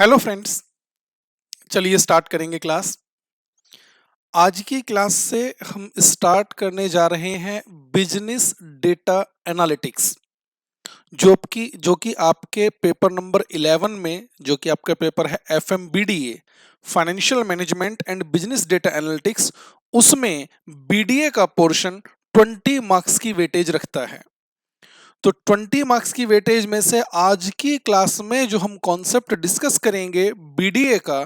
Hello friends, चलिए start करेंगे class. आज की क्लास से हम स्टार्ट करने जा रहे हैं बिजनेस डेटा एनालिटिक्स, जो कि आपके पेपर नंबर 11 में, जो कि आपका पेपर है FMBDA financial management and business data analytics, उसमें BDA का पोर्शन 20 मार्क्स की वेटेज रखता है। तो 20 मार्क्स की वेटेज में से आज की क्लास में जो हम कॉन्सेप्ट डिस्कस करेंगे बीडीए का,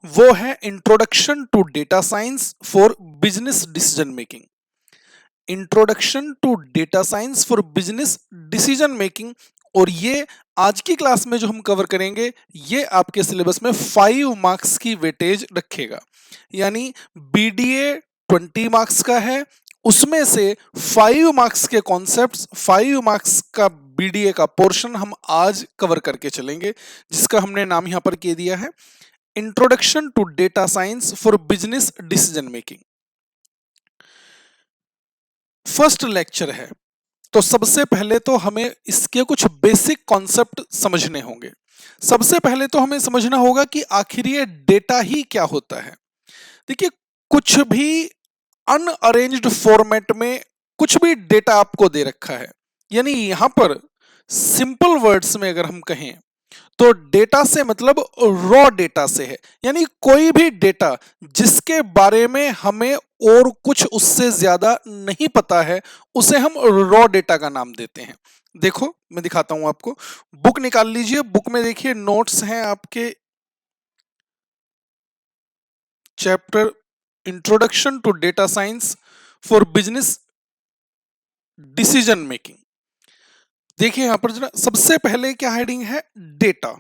वो है introduction to data science for business decision making. Introduction to data science for business decision making. और ये आज की क्लास में जो हम कवर करेंगे, ये आपके सिलेबस में 5 मार्क्स की वेटेज रखेगा। यानी बीडीए 20 मार्क्स का है, उसमें से 5 मार्क्स के कॉन्सेप्ट्स, 5 मार्क्स का बीडीए का पोर्शन हम आज कवर करके चलेंगे, जिसका हमने नाम यहां पर कह दिया है introduction to data science for business decision making. First lecture है, तो सबसे पहले तो हमें इसके कुछ बेसिक कॉन्सेप्ट समझने होंगे। सबसे पहले तो हमें समझना होगा कि आखिर ये डेटा ही क्या होता है। देखिए, कुछ भी अनअरेंज्ड फॉर्मेट में कुछ भी डेटा आपको दे रखा है, यानी यहां पर सिंपल वर्ड्स में अगर हम कहें तो डेटा से मतलब रॉ डेटा से है। यानी कोई भी डेटा जिसके बारे में हमें और कुछ उससे ज्यादा नहीं पता है, उसे हम रॉ डेटा का नाम देते हैं। देखो, मैं दिखाता हूं आपको। बुक निकाल लीजिए, बुक में देखिए नोट्स हैं आपके, chapter introduction to data science for business decision making. देखिए यहां पर जरा सबसे पहले क्या हेडिंग है, डेटा।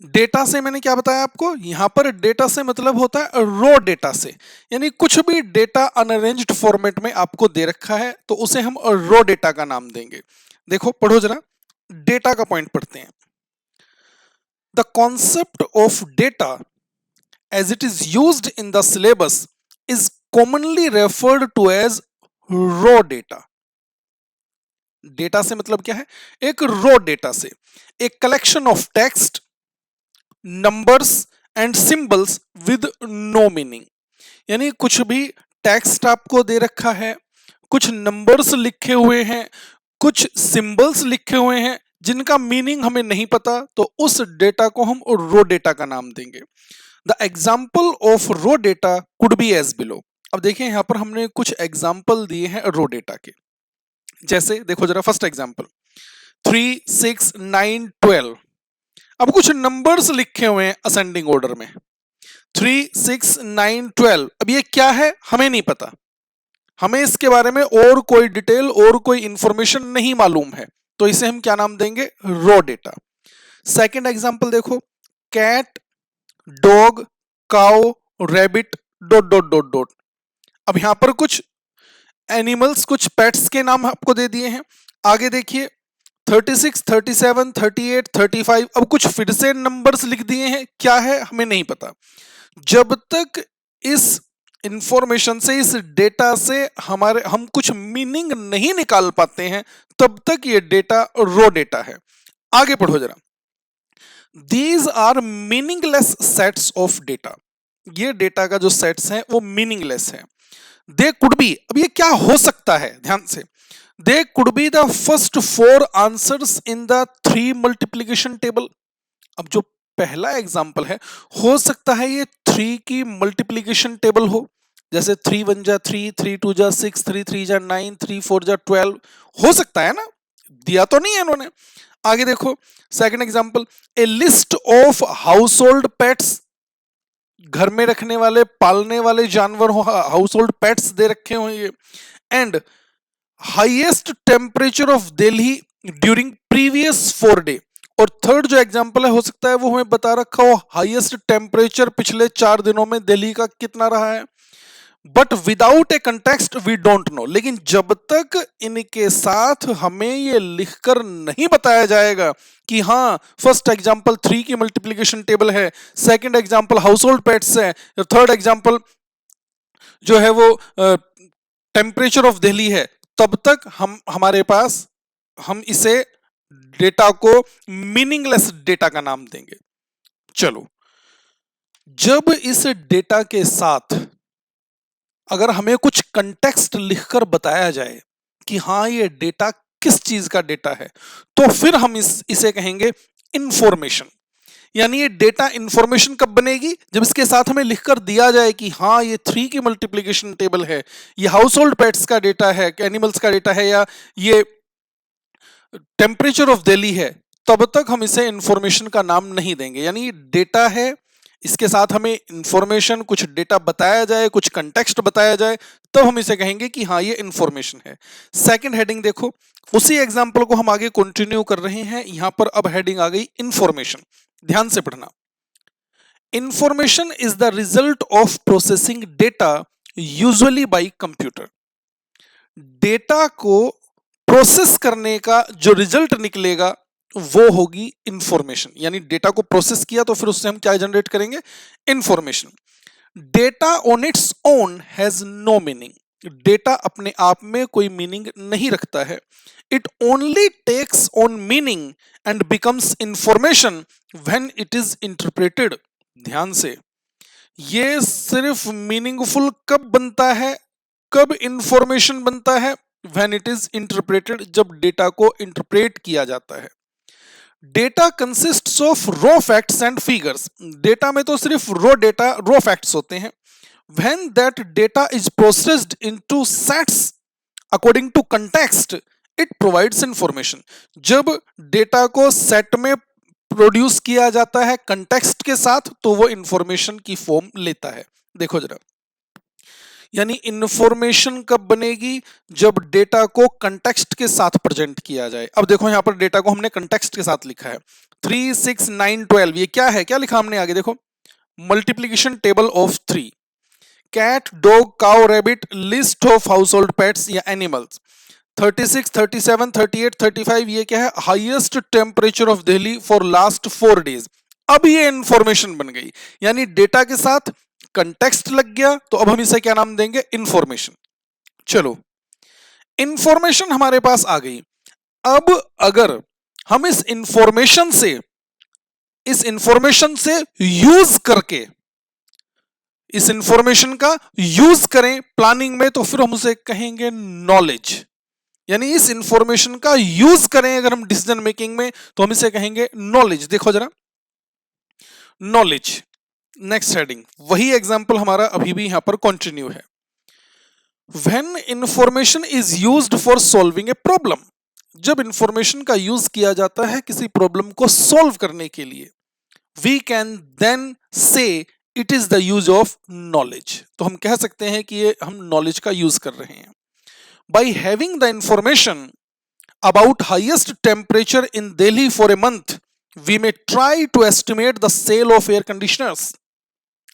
डेटा से मैंने क्या बताया आपको, यहां पर डेटा से मतलब होता है रॉ डेटा से। यानी कुछ भी डेटा अनअरेंज्ड फॉर्मेट में आपको दे रखा है तो उसे हम रॉ डेटा का नाम देंगे। देखो, पढ़ो जरा, डेटा का पॉइंट पढ़ते हैं। The concept of data as it is used in the syllabus is commonly referred to as raw data. Data से मतलब क्या है, एक रॉ डेटा से एक collection of text, numbers and symbols with no meaning. यानी कुछ भी टेक्स्ट आपको दे रखा है, कुछ नंबर्स लिखे हुए हैं, कुछ सिंबल्स लिखे हुए हैं जिनका मीनिंग हमें नहीं पता, तो उस डेटा को हम रो डेटा का नाम देंगे। The example of raw data could be as below. अब देखिए यहां पर हमने कुछ एग्जाम्पल दिए हैं रो डेटा के। जैसे देखो जरा, फर्स्ट एग्जाम्पल 3, 6, 9, 12। अब कुछ नंबर्स लिखे हुए हैं असेंडिंग ऑर्डर में, 3, 6, 9, 12। अब ये क्या है हमें नहीं पता, हमें इसके बारे में और कोई डिटेल और कोई इंफॉर्मेशन नहीं मालूम है, तो इसे हम क्या नाम देंगे, रॉ डेटा। सेकंड एग्जांपल देखो, cat, dog, cow, rabbit, dot dot dot dot. अब यहां पर कुछ एनिमल्स, कुछ पेट्स के नाम आपको दे दिए हैं। आगे देखिए 36, 37, 38, 35। अब कुछ फिर से नंबर्स लिख दिए हैं, क्या है हमें नहीं पता। जब तक इस इंफॉर्मेशन से, इस डेटा से हम कुछ मीनिंग नहीं निकाल पाते हैं, तब तक ये डेटा रॉ डेटा है। आगे पढ़ो जरा, these are meaningless sets of data. ये डेटा का जो सेट्स हैं वो मीनिंगलेस है। दे कुड बी, अब ये क्या हो सकता है, ध्यान से, they could be the first 4 answers in the 3 multiplication table. अब जो पहला एग्जाम्पल है, हो सकता है ये 3 की मल्टीप्लीकेशन टेबल हो, जैसे 3 1 जा 3, 3 2 जा 6, 3 3 जा 9, 3 4 जा 12। हो सकता है ना, दिया तो नहीं है इन्होंने। आगे देखो second example, A list of household pets. घर में रखने वाले, पालने वाले जानवर हो, हाउस होल्ड पेट्स दे रखे हो ये। And highest temperature of Delhi during previous 4 day. और थर्ड जो एग्जांपल है, हो सकता है वो हमें बता रखा हो हाईएस्ट टेम्परेचर पिछले 4 दिनों में दिल्ली का कितना रहा है, but without a context we don't know. लेकिन जब तक इनके साथ हमें ये लिखकर नहीं बताया जाएगा कि हाँ, फर्स्ट एग्जांपल 3 की मल्टीप्लिकेशन टेबल है, second example house hold pets है, थर्ड एग्जांपल जो है वो टेम्परेचर ऑफ दिल्ली है, तब तक हमारे पास हम इसे डेटा को मीनिंगलेस डेटा का नाम देंगे। चलो, जब इस डेटा के साथ अगर हमें कुछ कंटेक्स्ट लिखकर बताया जाए कि हाँ ये डेटा किस चीज का डेटा है, तो फिर हम इसे कहेंगे इंफॉर्मेशन। यानी ये डेटा इंफॉर्मेशन कब बनेगी, जब इसके साथ हमें लिखकर दिया जाए कि हाँ ये 3 की मल्टीप्लिकेशन टेबल है, ये हाउस होल्ड पेट्स का डेटा है, एनिमल्स का डेटा है, या ये टेम्परेचर ऑफ दिल्ली है, तब तक हम इसे इंफॉर्मेशन का नाम नहीं देंगे। यानी डेटा है, इसके साथ हमें इंफॉर्मेशन, कुछ डेटा बताया जाए, कुछ कंटेक्स्ट बताया जाए, तब हम इसे कहेंगे कि हाँ ये इंफॉर्मेशन है। सेकंड हेडिंग देखो, उसी एग्जांपल को हम आगे कंटिन्यू कर रहे हैं। यहां पर अब हेडिंग आ गई इंफॉर्मेशन। ध्यान से पढ़ना। Information is the result of processing data usually bye computer. Data को प्रोसेस करने का जो रिजल्ट निकलेगा वो होगी इंफॉर्मेशन। यानी डेटा को प्रोसेस किया तो फिर उससे हम क्या जनरेट करेंगे, information. Data on its own has no meaning. Data अपने आप में कोई मीनिंग नहीं रखता है। It only takes on meaning and becomes information when it is interpreted. ध्यान से, ये सिर्फ मीनिंगफुल कब बनता है, कब इंफॉर्मेशन बनता है, व्हेन इट इज इंटरप्रेटेड, जब डेटा को इंटरप्रेट किया जाता है। Data consists of raw facts and figures. Data में तो सिर्फ डेटा, रॉ फैक्ट्स होते हैं। When that data is processed into sets according to context, it provides information. जब डेटा को सेट में प्रोड्यूस किया जाता है कंटेक्स्ट के साथ, तो वो इंफॉर्मेशन की फॉर्म लेता है। देखो जरा, यानी इंफॉर्मेशन कब बनेगी, जब डेटा को कंटेक्स्ट के साथ प्रेजेंट किया जाए। अब देखो यहां पर डेटा को हमने कंटेक्स्ट के साथ लिखा है। 3, 6, 9, 12 ये क्या है, क्या लिखा हमने आगे देखो, multiplication table of 3। Cat, dog, cow, rabbit, list of household pets या एनिमल्स। 36, 37, 38, 35 ये क्या है, highest temperature of Delhi for last 4 days. अब ये इंफॉर्मेशन बन गई, यानी डेटा के साथ कंटेक्स्ट लग गया, तो अब हम इसे क्या नाम देंगे, इंफॉर्मेशन। चलो, इंफॉर्मेशन हमारे पास आ गई। अब अगर हम इस इंफॉर्मेशन से यूज करके इस इंफॉर्मेशन का यूज करें प्लानिंग में, तो फिर हम उसे कहेंगे नॉलेज। यानी इस इंफॉर्मेशन का यूज करें अगर हम डिसीजन मेकिंग में, तो हम इसे कहेंगे नॉलेज। देखो जरा, नॉलेज। नेक्स्ट हेडिंग, वही एग्जांपल हमारा अभी भी यहां पर कंटिन्यू है। When information is used for solving a problem. जब इंफॉर्मेशन का यूज किया जाता है किसी प्रॉब्लम को सॉल्व करने के लिए, वी कैन देन से it is the use of knowledge. तो हम कह सकते हैं कि ये हम नॉलेज का यूज कर रहे हैं। By having the information about highest temperature in Delhi for a month, we may try to estimate the sale of air conditioners.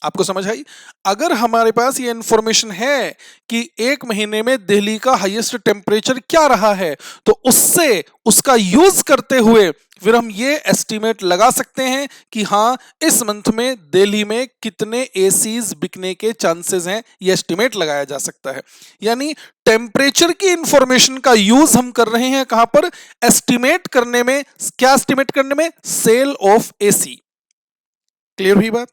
आपको समझ आई? अगर हमारे पास ये इंफॉर्मेशन है कि एक महीने में दिल्ली का हाईएस्ट टेम्परेचर क्या रहा है, तो उससे उसका यूज करते हुए फिर हम ये एस्टिमेट लगा सकते हैं कि हाँ इस मंथ में दिल्ली में कितने एसीज बिकने के चांसेस हैं, ये एस्टिमेट लगाया जा सकता है। यानी टेम्परेचर की इंफॉर्मेशन का यूज हम कर रहे हैं कहां पर, एस्टिमेट करने में। क्या एस्टिमेट करने में, सेल ऑफ एसी। क्लियर हुई बात?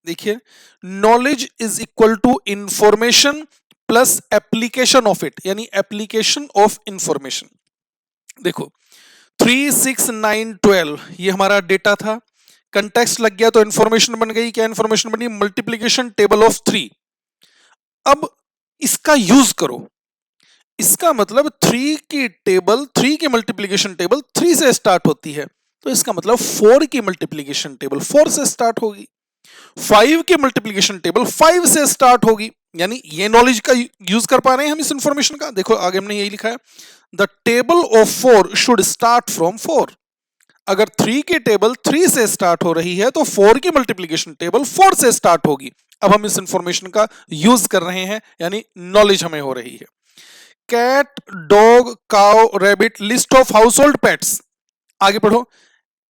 देखिए, knowledge is equal to information plus application of it, यानी एप्लीकेशन ऑफ इंफॉर्मेशन। देखो 3, 6, 9, 12 ये हमारा डेटा था, कंटेक्स्ट लग गया तो इंफॉर्मेशन बन गई। क्या इंफॉर्मेशन बनी, मल्टीप्लीकेशन टेबल ऑफ 3। अब इसका यूज करो, इसका मतलब 3 की मल्टीप्लीकेशन टेबल 3 से स्टार्ट होती है, तो इसका मतलब 4 की मल्टीप्लीकेशन टेबल 4 से स्टार्ट होगी, 5 की मल्टीप्लीकेशन टेबल 5 से स्टार्ट होगी। यानी ये नॉलेज का यूज कर पा रहे हैं हम इस इंफॉर्मेशन का। देखो आगे हमने यही लिखा है, the table of 4 should start from 4। अगर 3 की टेबल 3 से स्टार्ट हो रही है तो 4 की मल्टीप्लीकेशन टेबल 4 से स्टार्ट होगी। अब हम इस इंफॉर्मेशन का यूज कर रहे हैं, यानी नॉलेज हमें हो रही है। Cat, dog, cow, rabbit, list of household pets. आगे पढ़ो,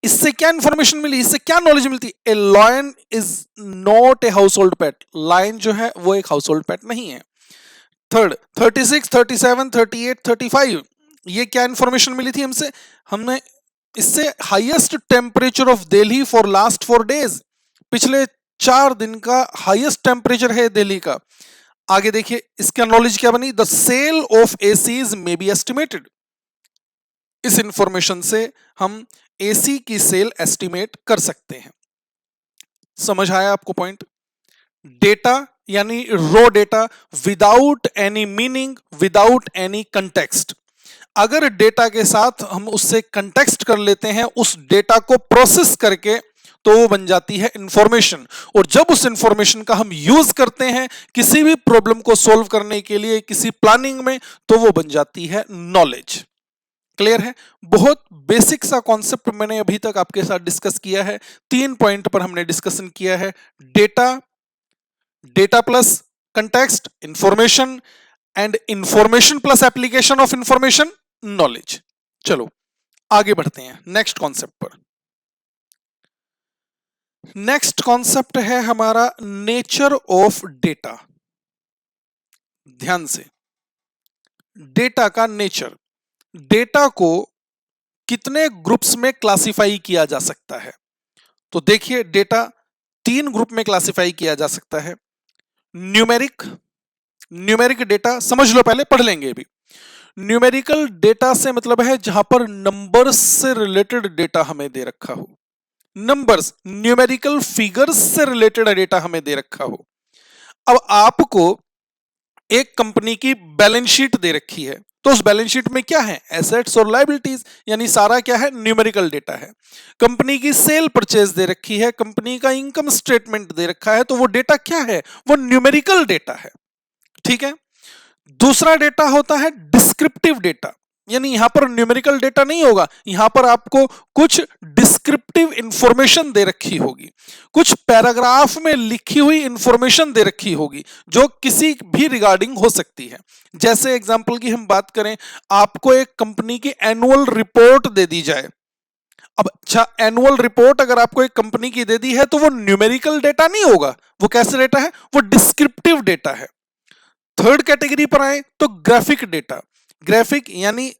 इससे क्या इंफॉर्मेशन मिली, इससे क्या नॉलेज मिलती, a lion is not a household pet. Lion जो है वो एक हाउस होल्ड पेट नहीं है। थर्ड, 36, 37, 38, 35 ये क्या इंफॉर्मेशन मिली थी हमने इससे highest temperature of Delhi for last 4 days. पिछले 4 दिन का हाईएस्ट टेम्परेचर है दिल्ली का। आगे देखिए इसका नॉलेज क्या बनी, the sale of ACs may be estimated. इस इंफॉर्मेशन से हम एसी की सेल एस्टिमेट कर सकते हैं। समझ आया आपको पॉइंट? डेटा यानी raw data without any meaning, without any context. अगर डेटा के साथ हम उससे कंटेक्स्ट कर लेते हैं, उस डेटा को प्रोसेस करके, तो वो बन जाती है इंफॉर्मेशन। और जब उस इंफॉर्मेशन का हम यूज करते हैं किसी भी प्रॉब्लम को सॉल्व करने के लिए, किसी प्लानिंग में, तो वो बन जाती है नॉलेज। क्लियर है? बहुत बेसिक सा कॉन्सेप्ट मैंने अभी तक आपके साथ डिस्कस किया है। 3 पॉइंट पर हमने डिस्कशन किया है, data, data plus context information, and information plus application of information knowledge. चलो आगे बढ़ते हैं नेक्स्ट कॉन्सेप्ट पर। नेक्स्ट कॉन्सेप्ट है हमारा नेचर ऑफ डेटा। ध्यान से, डेटा का नेचर, डेटा को कितने ग्रुप्स में क्लासिफाई किया जा सकता है। तो देखिए डेटा 3 ग्रुप में क्लासिफाई किया जा सकता है। न्यूमेरिक, न्यूमेरिक डेटा समझ लो, पहले पढ़ लेंगे अभी। न्यूमेरिकल डेटा से मतलब है जहां पर नंबर्स से रिलेटेड डेटा हमें दे रखा हो, नंबर्स, न्यूमेरिकल फिगर्स से रिलेटेड डेटा हमें दे रखा हो। अब आपको एक कंपनी की बैलेंस शीट दे रखी है, तो उस बैलेंस शीट में क्या है, एसेट्स और लायबिलिटीज, यानी सारा क्या है, न्यूमेरिकल डेटा है। कंपनी की सेल परचेज दे रखी है, कंपनी का इनकम स्टेटमेंट दे रखा है, तो वो डेटा क्या है, वो न्यूमेरिकल डेटा है। ठीक है। दूसरा डेटा होता है डिस्क्रिप्टिव डेटा, यानी यहां पर न्यूमेरिकल डेटा नहीं होगा, यहां पर आपको कुछ डिस्क्रिप्टिव इंफॉर्मेशन दे रखी होगी, कुछ पैराग्राफ में लिखी हुई इंफॉर्मेशन दे रखी होगी जो किसी भी रिगार्डिंग हो सकती है। जैसे एग्जांपल की हम बात करें, आपको एक कंपनी की एनुअल रिपोर्ट दे दी जाए। अब अच्छा, एनुअल रिपोर्ट अगर आपको एक कंपनी की दे दी है तो वो न्यूमेरिकल डेटा नहीं होगा, वो कैसे डेटा है, वो डिस्क्रिप्टिव डेटा है। थर्ड कैटेगरी पर आए तो ग्राफिक डेटा। ग्राफिक यानी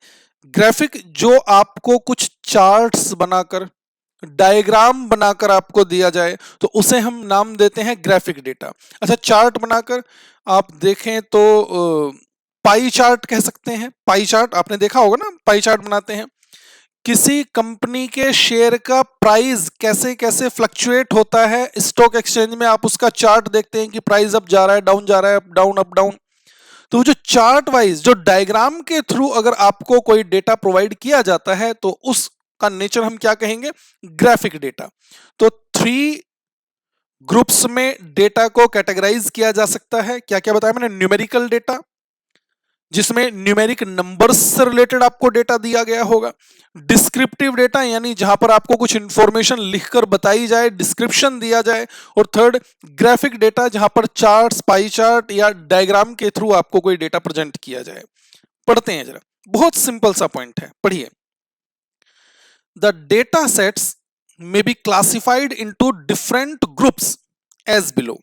ग्राफिक जो आपको कुछ चार्ट्स बनाकर, डायग्राम बनाकर आपको दिया जाए, तो उसे हम नाम देते हैं ग्राफिक डेटा। अच्छा, चार्ट बनाकर आप देखें तो पाई चार्ट कह सकते हैं। पाई चार्ट आपने देखा होगा ना, पाई चार्ट बनाते हैं। किसी कंपनी के शेयर का प्राइस कैसे कैसे फ्लक्चुएट होता है स्टॉक एक्सचेंज में, आप उसका चार्ट देखते हैं कि प्राइस अप जा रहा है, डाउन जा रहा है, अप डाउन अप डाउन। तो जो चार्ट वाइज, जो डायग्राम के थ्रू अगर आपको कोई डेटा प्रोवाइड किया जाता है, तो उसका नेचर हम क्या कहेंगे, ग्राफिक डेटा। तो 3 ग्रुप्स में डेटा को कैटेगराइज किया जा सकता है। क्या क्या बताया मैंने, न्यूमेरिकल डेटा जिसमें न्यूमेरिक नंबर्स से रिलेटेड आपको डेटा दिया गया होगा, डिस्क्रिप्टिव डेटा यानी जहां पर आपको कुछ इंफॉर्मेशन लिखकर बताई जाए, डिस्क्रिप्शन दिया जाए, और थर्ड ग्राफिक डेटा जहां पर चार्ट्स, पाई चार्ट या डायग्राम के थ्रू आपको कोई डेटा प्रेजेंट किया जाए। पढ़ते हैं जरा, बहुत सिंपल सा पॉइंट है, पढ़िए। The data sets may be classified into different groups as below.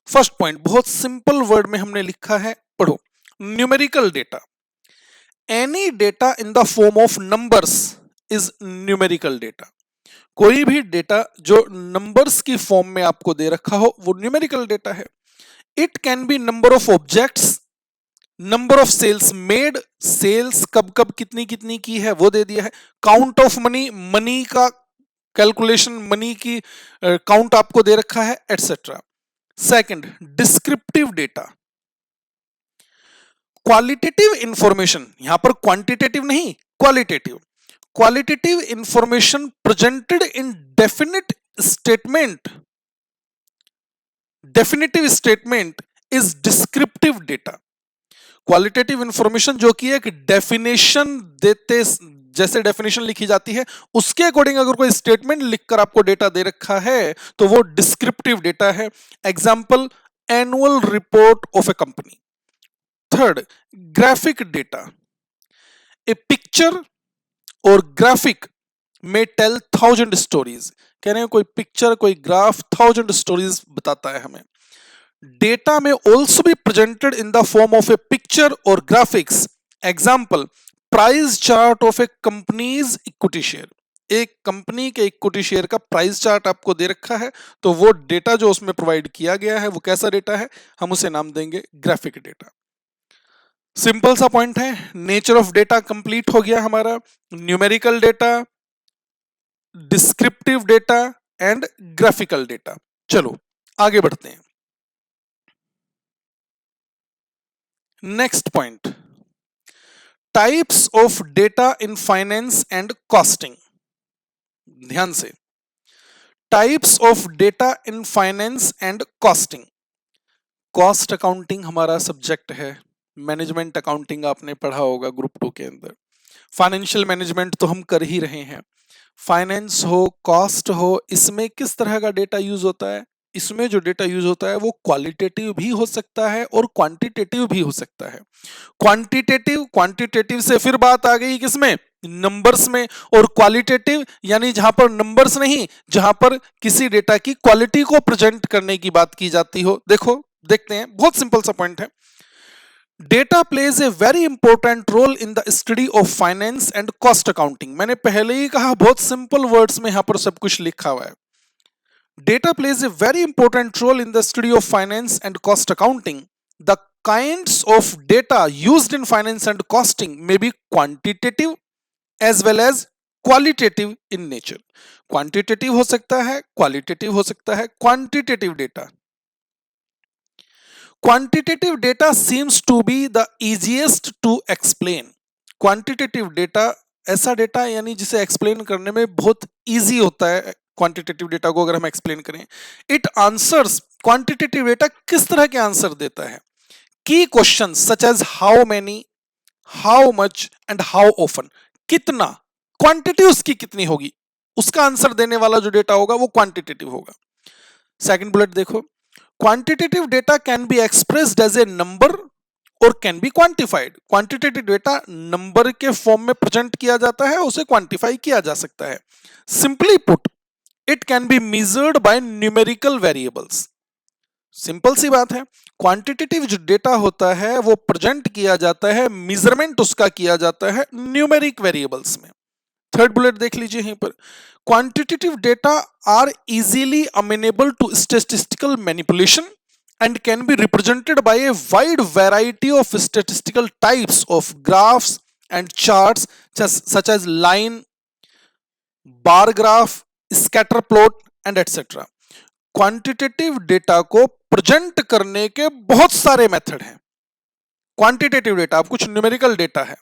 First point बहुत सिंपल वर्ड में हमने लिखा है, पढ़ो। Numerical data, any data in the form of numbers is numerical data. कोई भी डेटा जो नंबर्स की फॉर्म में आपको दे रखा हो वो न्यूमेरिकल डेटा है। It can be number of objects, number of sales made, sales कब कब कितनी कितनी की है वो दे दिया है, काउंट ऑफ मनी, मनी का कैलकुलेशन, मनी की काउंट आपको दे रखा है, etcetera. Second descriptive data, qualitative information, यहां पर क्वांटिटेटिव नहीं, qualitative. Qualitative information presented in definite statement, definitive statement is descriptive data. Qualitative information जो कि एक डेफिनेशन देते, जैसे डेफिनेशन लिखी जाती है उसके अकॉर्डिंग अगर कोई स्टेटमेंट लिखकर आपको डेटा दे रखा है तो वो डिस्क्रिप्टिव डेटा है। Example, annual report of A company. Third graphic data, A picture और ग्राफिक में टेल 1000 स्टोरीज। कह रहे हैं कोई पिक्चर, कोई ग्राफ 1000 स्टोरीज बताता है हमें। Data may also be presented in the form of a picture or graphics. Example, price chart of a company's equity share. एक कंपनी के इक्विटी शेयर का प्राइस चार्ट आपको दे रखा है, तो वो डेटा जो उसमें प्रोवाइड किया गया है वो कैसा डेटा है, हम उसे नाम देंगे ग्राफिक डेटा। सिंपल सा पॉइंट है, नेचर ऑफ डेटा कंप्लीट हो गया हमारा, numerical data, descriptive data and graphical data. चलो आगे बढ़ते हैं। Next point, types of data in finance and costing. ध्यान से, types of data in finance and costing. Cost accounting हमारा सब्जेक्ट है, मैनेजमेंट अकाउंटिंग आपने पढ़ा होगा ग्रुप 2 के अंदर, फाइनेंशियल मैनेजमेंट तो हम कर ही रहे हैं। फाइनेंस हो, कॉस्ट हो, इसमें किस तरह का डेटा यूज होता है, इसमें जो डेटा यूज होता है वो क्वालिटेटिव भी हो सकता है और क्वांटिटेटिव भी हो सकता है। क्वांटिटेटिव से फिर बात आ गई किसमें, नंबर्स में, और क्वालिटेटिव यानी जहां पर नंबर्स नहीं, जहां पर किसी डेटा की क्वालिटी को प्रेजेंट करने की बात की जाती हो। देखो देखते हैं, बहुत सिंपल सा पॉइंट है। Data plays a very important role in the study of finance and cost accounting. मैंने पहले ही कहा, बहुत सिंपल वर्ड्स में यहां पर सब कुछ लिखा हुआ है। Data plays a very important role in the study of finance and cost accounting. The kinds of data used in finance and costing may be quantitative as well as qualitative in nature. Quantitative हो सकता है, qualitative हो सकता है। Quantitative data, quantitative data seems to be the easiest to explain. Quantitative data ऐसा data यानी जिसे explain करने में बहुत इजी होता है। क्वांटिटेटिव डेटा को अगर हम एक्सप्लेन करें, इट आंसर्स, क्वांटिटेटिव डेटा किस तरह के आंसर देता है, की question such as how many, how much and how often, कितना, क्वांटिटी उसकी कितनी होगी, उसका आंसर देने वाला जो डेटा होगा वो क्वांटिटेटिव होगा। सेकंड बुलेट देखो, quantitative data can be expressed as a number or can be quantified. Quantitative data number के फॉर्म में प्रेजेंट किया जाता है, उसे क्वांटिफाई किया जा सकता है। Simply put, it can be measured by numerical variables. Simple सी बात है, क्वांटिटेटिव जो डेटा होता है वो प्रेजेंट किया जाता है, मेजरमेंट उसका किया जाता है न्यूमेरिक वेरिएबल्स में। थर्ड बुलेट देख लीजिए यहीं पर, quantitative data are easily amenable to statistical manipulation and can be represented by a wide variety of statistical types of graphs and charts such as line, bar graph, scatter plot and etc. Quantitative data को present करने के बहुत सारे method हैं। Quantitative data, आप कुछ numerical data है,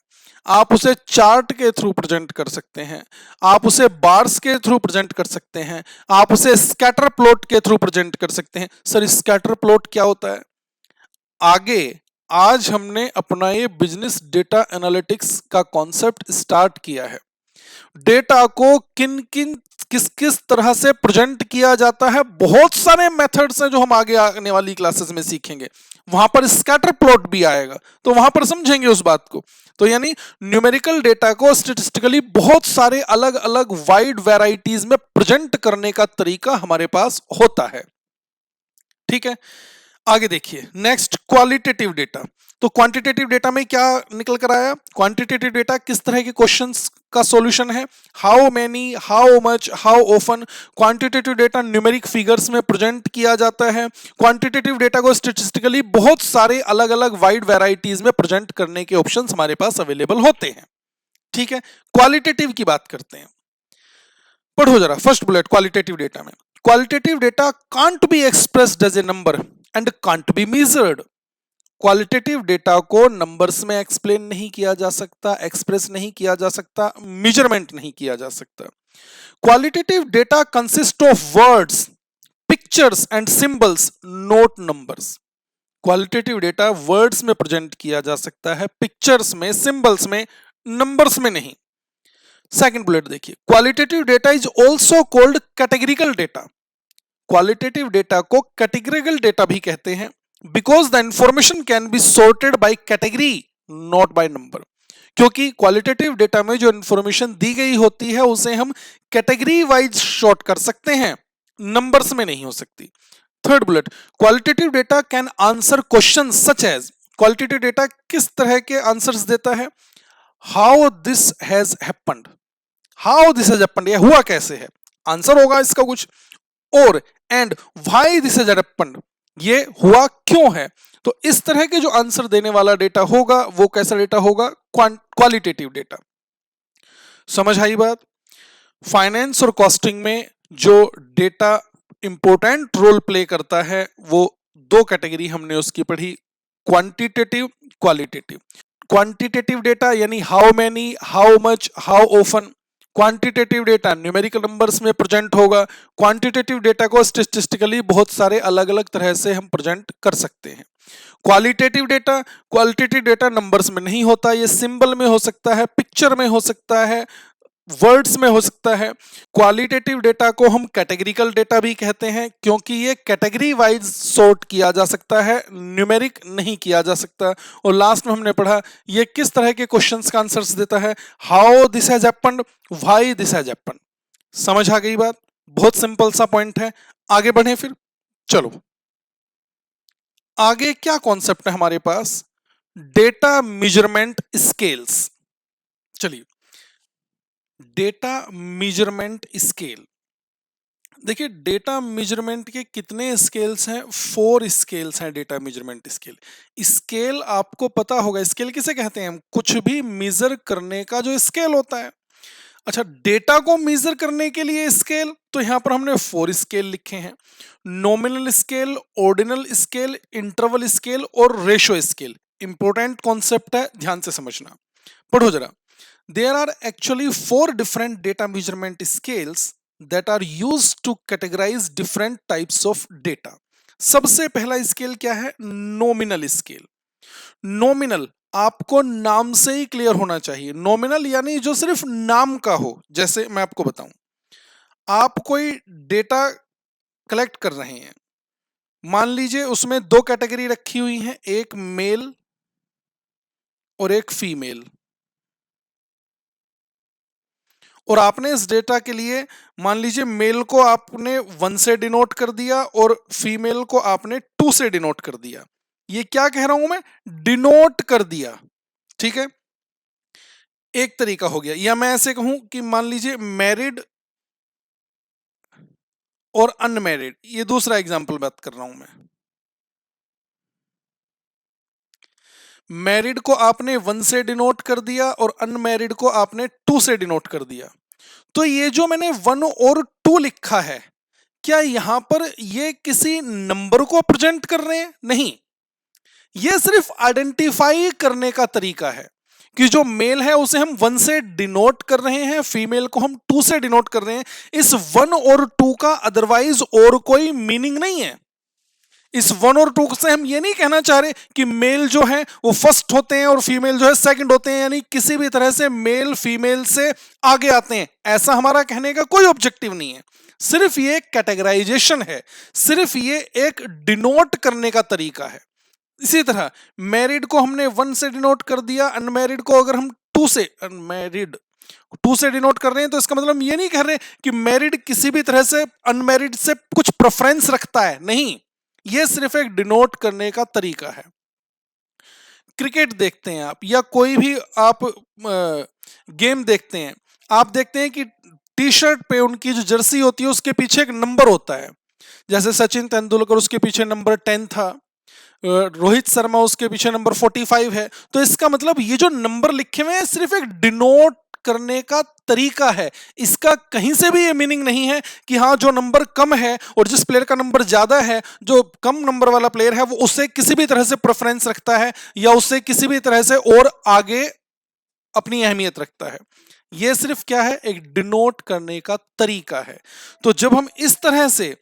आप उसे चार्ट के थ्रू प्रेजेंट कर सकते हैं, आप उसे बार्स के थ्रू प्रेजेंट कर सकते हैं, आप उसे स्कैटर प्लॉट के थ्रू प्रेजेंट कर सकते हैं। सर स्कैटर प्लॉट क्या होता है? आगे आज हमने अपना ये बिजनेस डेटा एनालिटिक्स का कॉन्सेप्ट स्टार्ट किया है। डेटा को किस किस तरह से प्रेजेंट किया जाता है, बहुत सारे मेथड्स हैं जो हम आगे आने वाली क्लासेस में सीखेंगे। वहां पर स्कैटर प्लॉट भी आएगा, तो वहां पर समझेंगे उस बात को। तो यानी न्यूमेरिकल डेटा को स्टैटिस्टिकली बहुत सारे अलग अलग वाइड वैरायटीज में प्रेजेंट करने का तरीका हमारे पास होता है। ठीक है, आगे देखिए नेक्स्ट, क्वालिटेटिव डेटा। तो क्वांटिटेटिव डेटा में क्या निकल कर आया? क्वांटिटेटिव डेटा किस तरह के क्वेश्चंस का सॉल्यूशन है? How many, how much, how often. Quantitative data numeric figures में प्रेजेंट किया जाता है। क्वांटिटेटिव डेटा को स्टैटिस्टिकली बहुत सारे अलग अलग वाइड वैरायटीज में प्रेजेंट करने के ऑप्शंस हमारे पास अवेलेबल होते हैं। ठीक है, क्वालिटेटिव की बात करते हैं। पढ़ो जरा फर्स्ट बुलेट क्वालिटेटिव डेटा में। Qualitative data can't be expressed as a number and can't be measured. Qualitative data को नंबर्स में एक्सप्लेन नहीं किया जा सकता, एक्सप्रेस नहीं किया जा सकता, मेजरमेंट नहीं किया जा सकता। Qualitative data consist of words, pictures and symbols, note numbers. Qualitative data words में प्रेजेंट किया जा सकता है, पिक्चर्स में, सिंबल्स में, नंबर्स में नहीं। सेकंड बुलेट देखिए, qualitative data is also called categorical data. Qualitative data को कैटेगरिकल डेटा भी कहते हैं, because the information can be sorted by category not by number. क्योंकि क्वालिटेटिव डेटा में जो इंफॉर्मेशन दी गई होती है उसे हम कैटेगरी वाइज सॉर्ट कर सकते हैं, नंबर्स में नहीं हो सकती। Third bullet, qualitative data can answer question such as. Qualitative data किस तरह के आंसर्स देता है? How this has happened, how this has happened, ये हुआ कैसे है, आंसर होगा इसका कुछ, और and why this has happened, ये हुआ क्यों है। तो इस तरह के जो आंसर देने वाला डेटा होगा वो कैसा डेटा होगा, क्वालिटेटिव डेटा। समझ आई बात। फाइनेंस और कॉस्टिंग में जो डेटा इंपॉर्टेंट रोल प्ले करता है वो दो कैटेगरी हमने उसकी पढ़ी, क्वांटिटेटिव, क्वालिटेटिव। क्वांटिटेटिव डेटा यानी how many, how much, how often. Quantitative data numerical numbers में प्रेजेंट होगा। क्वांटिटेटिव डेटा को स्टैटिस्टिकली बहुत सारे अलग अलग तरह से हम प्रेजेंट कर सकते हैं। क्वालिटेटिव डेटा नंबर्स में नहीं होता, ये सिंबल में हो सकता है, पिक्चर में हो सकता है, वर्ड्स में हो सकता है। क्वालिटेटिव डेटा को हम कैटेगरिकल डेटा भी कहते हैं क्योंकि ये कैटेगरी वाइज सॉर्ट किया जा सकता है, न्यूमेरिक नहीं किया जा सकता। और लास्ट में हमने पढ़ा ये किस तरह के क्वेश्चंस का आंसर्स देता है, how this has happened, why this has happened. समझ आ गई बात, बहुत सिंपल सा पॉइंट है। आगे बढ़े फिर, चलो आगे क्या कॉन्सेप्ट है हमारे पास, डेटा मेजरमेंट स्केल्स। चलिए डेटा मेजरमेंट स्केल, देखिए डेटा मेजरमेंट के कितने स्केल्स हैं, 4 स्केल्स हैं डेटा मेजरमेंट स्केल। स्केल आपको पता होगा, स्केल किसे कहते हैं, हम कुछ भी मेजर करने का जो स्केल होता है। अच्छा, डेटा को मेजर करने के लिए स्केल, तो यहां पर हमने 4 स्केल लिखे हैं, nominal scale, ordinal scale, interval scale और रेशो स्केल। इंपॉर्टेंट कॉन्सेप्ट है, ध्यान से समझना, पढ़ो जरा। There are actually 4 different data measurement scales that are used to categorize different types of data. सबसे पहला स्केल क्या है, नॉमिनल स्केल। नॉमिनल आपको नाम से ही क्लियर होना चाहिए, नॉमिनल यानी जो सिर्फ नाम का हो। जैसे मैं आपको बताऊं, आप कोई डेटा कलेक्ट कर रहे हैं, मान लीजिए उसमें 2 कैटेगरी रखी हुई हैं, एक मेल और एक फीमेल, और आपने इस डेटा के लिए मान लीजिए मेल को आपने 1 से डिनोट कर दिया और फीमेल को आपने 2 से डिनोट कर दिया। ये क्या कह रहा हूं मैं, डिनोट कर दिया, ठीक है, एक तरीका हो गया। या मैं ऐसे कहूं कि मान लीजिए मैरिड और अनमैरिड, ये दूसरा एग्जांपल बात कर रहा हूं मैं। मैरिड को आपने 1 से डिनोट कर दिया और अनमैरिड को आपने 2 से डिनोट कर दिया। तो ये जो मैंने 1 और 2 लिखा है, क्या यहां पर ये किसी नंबर को प्रेजेंट कर रहे हैं, नहीं, ये सिर्फ आइडेंटिफाई करने का तरीका है कि जो मेल है उसे हम 1 से डिनोट कर रहे हैं, फीमेल को हम 2 से डिनोट कर रहे हैं। इस 1 और 2 का अदरवाइज और कोई मीनिंग नहीं है। इस 1 और 2 से हम ये नहीं कहना चाह रहे कि मेल जो है वो फर्स्ट होते हैं और फीमेल जो है सेकंड होते हैं, यानी किसी भी तरह से मेल फीमेल से आगे आते हैं, ऐसा हमारा कहने का कोई ऑब्जेक्टिव नहीं है। सिर्फ ये एक कैटेगराइजेशन है, सिर्फ ये एक डिनोट करने का तरीका है। इसी तरह मैरिड को हमने 1 से डिनोट कर दिया, अनमैरिड को अगर हम 2 से, अनमैरिड 2 से डिनोट कर रहे हैं, तो इसका मतलब हम ये नहीं कह रहे कि मैरिड किसी भी तरह से अनमैरिड से कुछ प्रेफरेंस रखता है, नहीं, ये सिर्फ एक डिनोट करने का तरीका है। क्रिकेट देखते हैं आप, या कोई भी आप गेम देखते हैं, आप देखते हैं कि टी शर्ट पे उनकी जो जर्सी होती है उसके पीछे एक नंबर होता है। जैसे सचिन तेंदुलकर, उसके पीछे नंबर 10 था, रोहित शर्मा उसके पीछे नंबर 45 है। तो इसका मतलब ये जो नंबर लिखे हुए हैं सिर्फ एक डिनोट करने का तरीका है, इसका कहीं से भी ये मीनिंग नहीं है कि हाँ जो नंबर कम है और जिस प्लेयर का नंबर ज्यादा है, जो कम नंबर वाला प्लेयर है वो उससे किसी भी तरह से प्रेफरेंस रखता है या उससे किसी भी तरह से और आगे अपनी अहमियत रखता है। ये सिर्फ क्या है, एक डिनोट करने का तरीका है। तो जब हम इस तरह से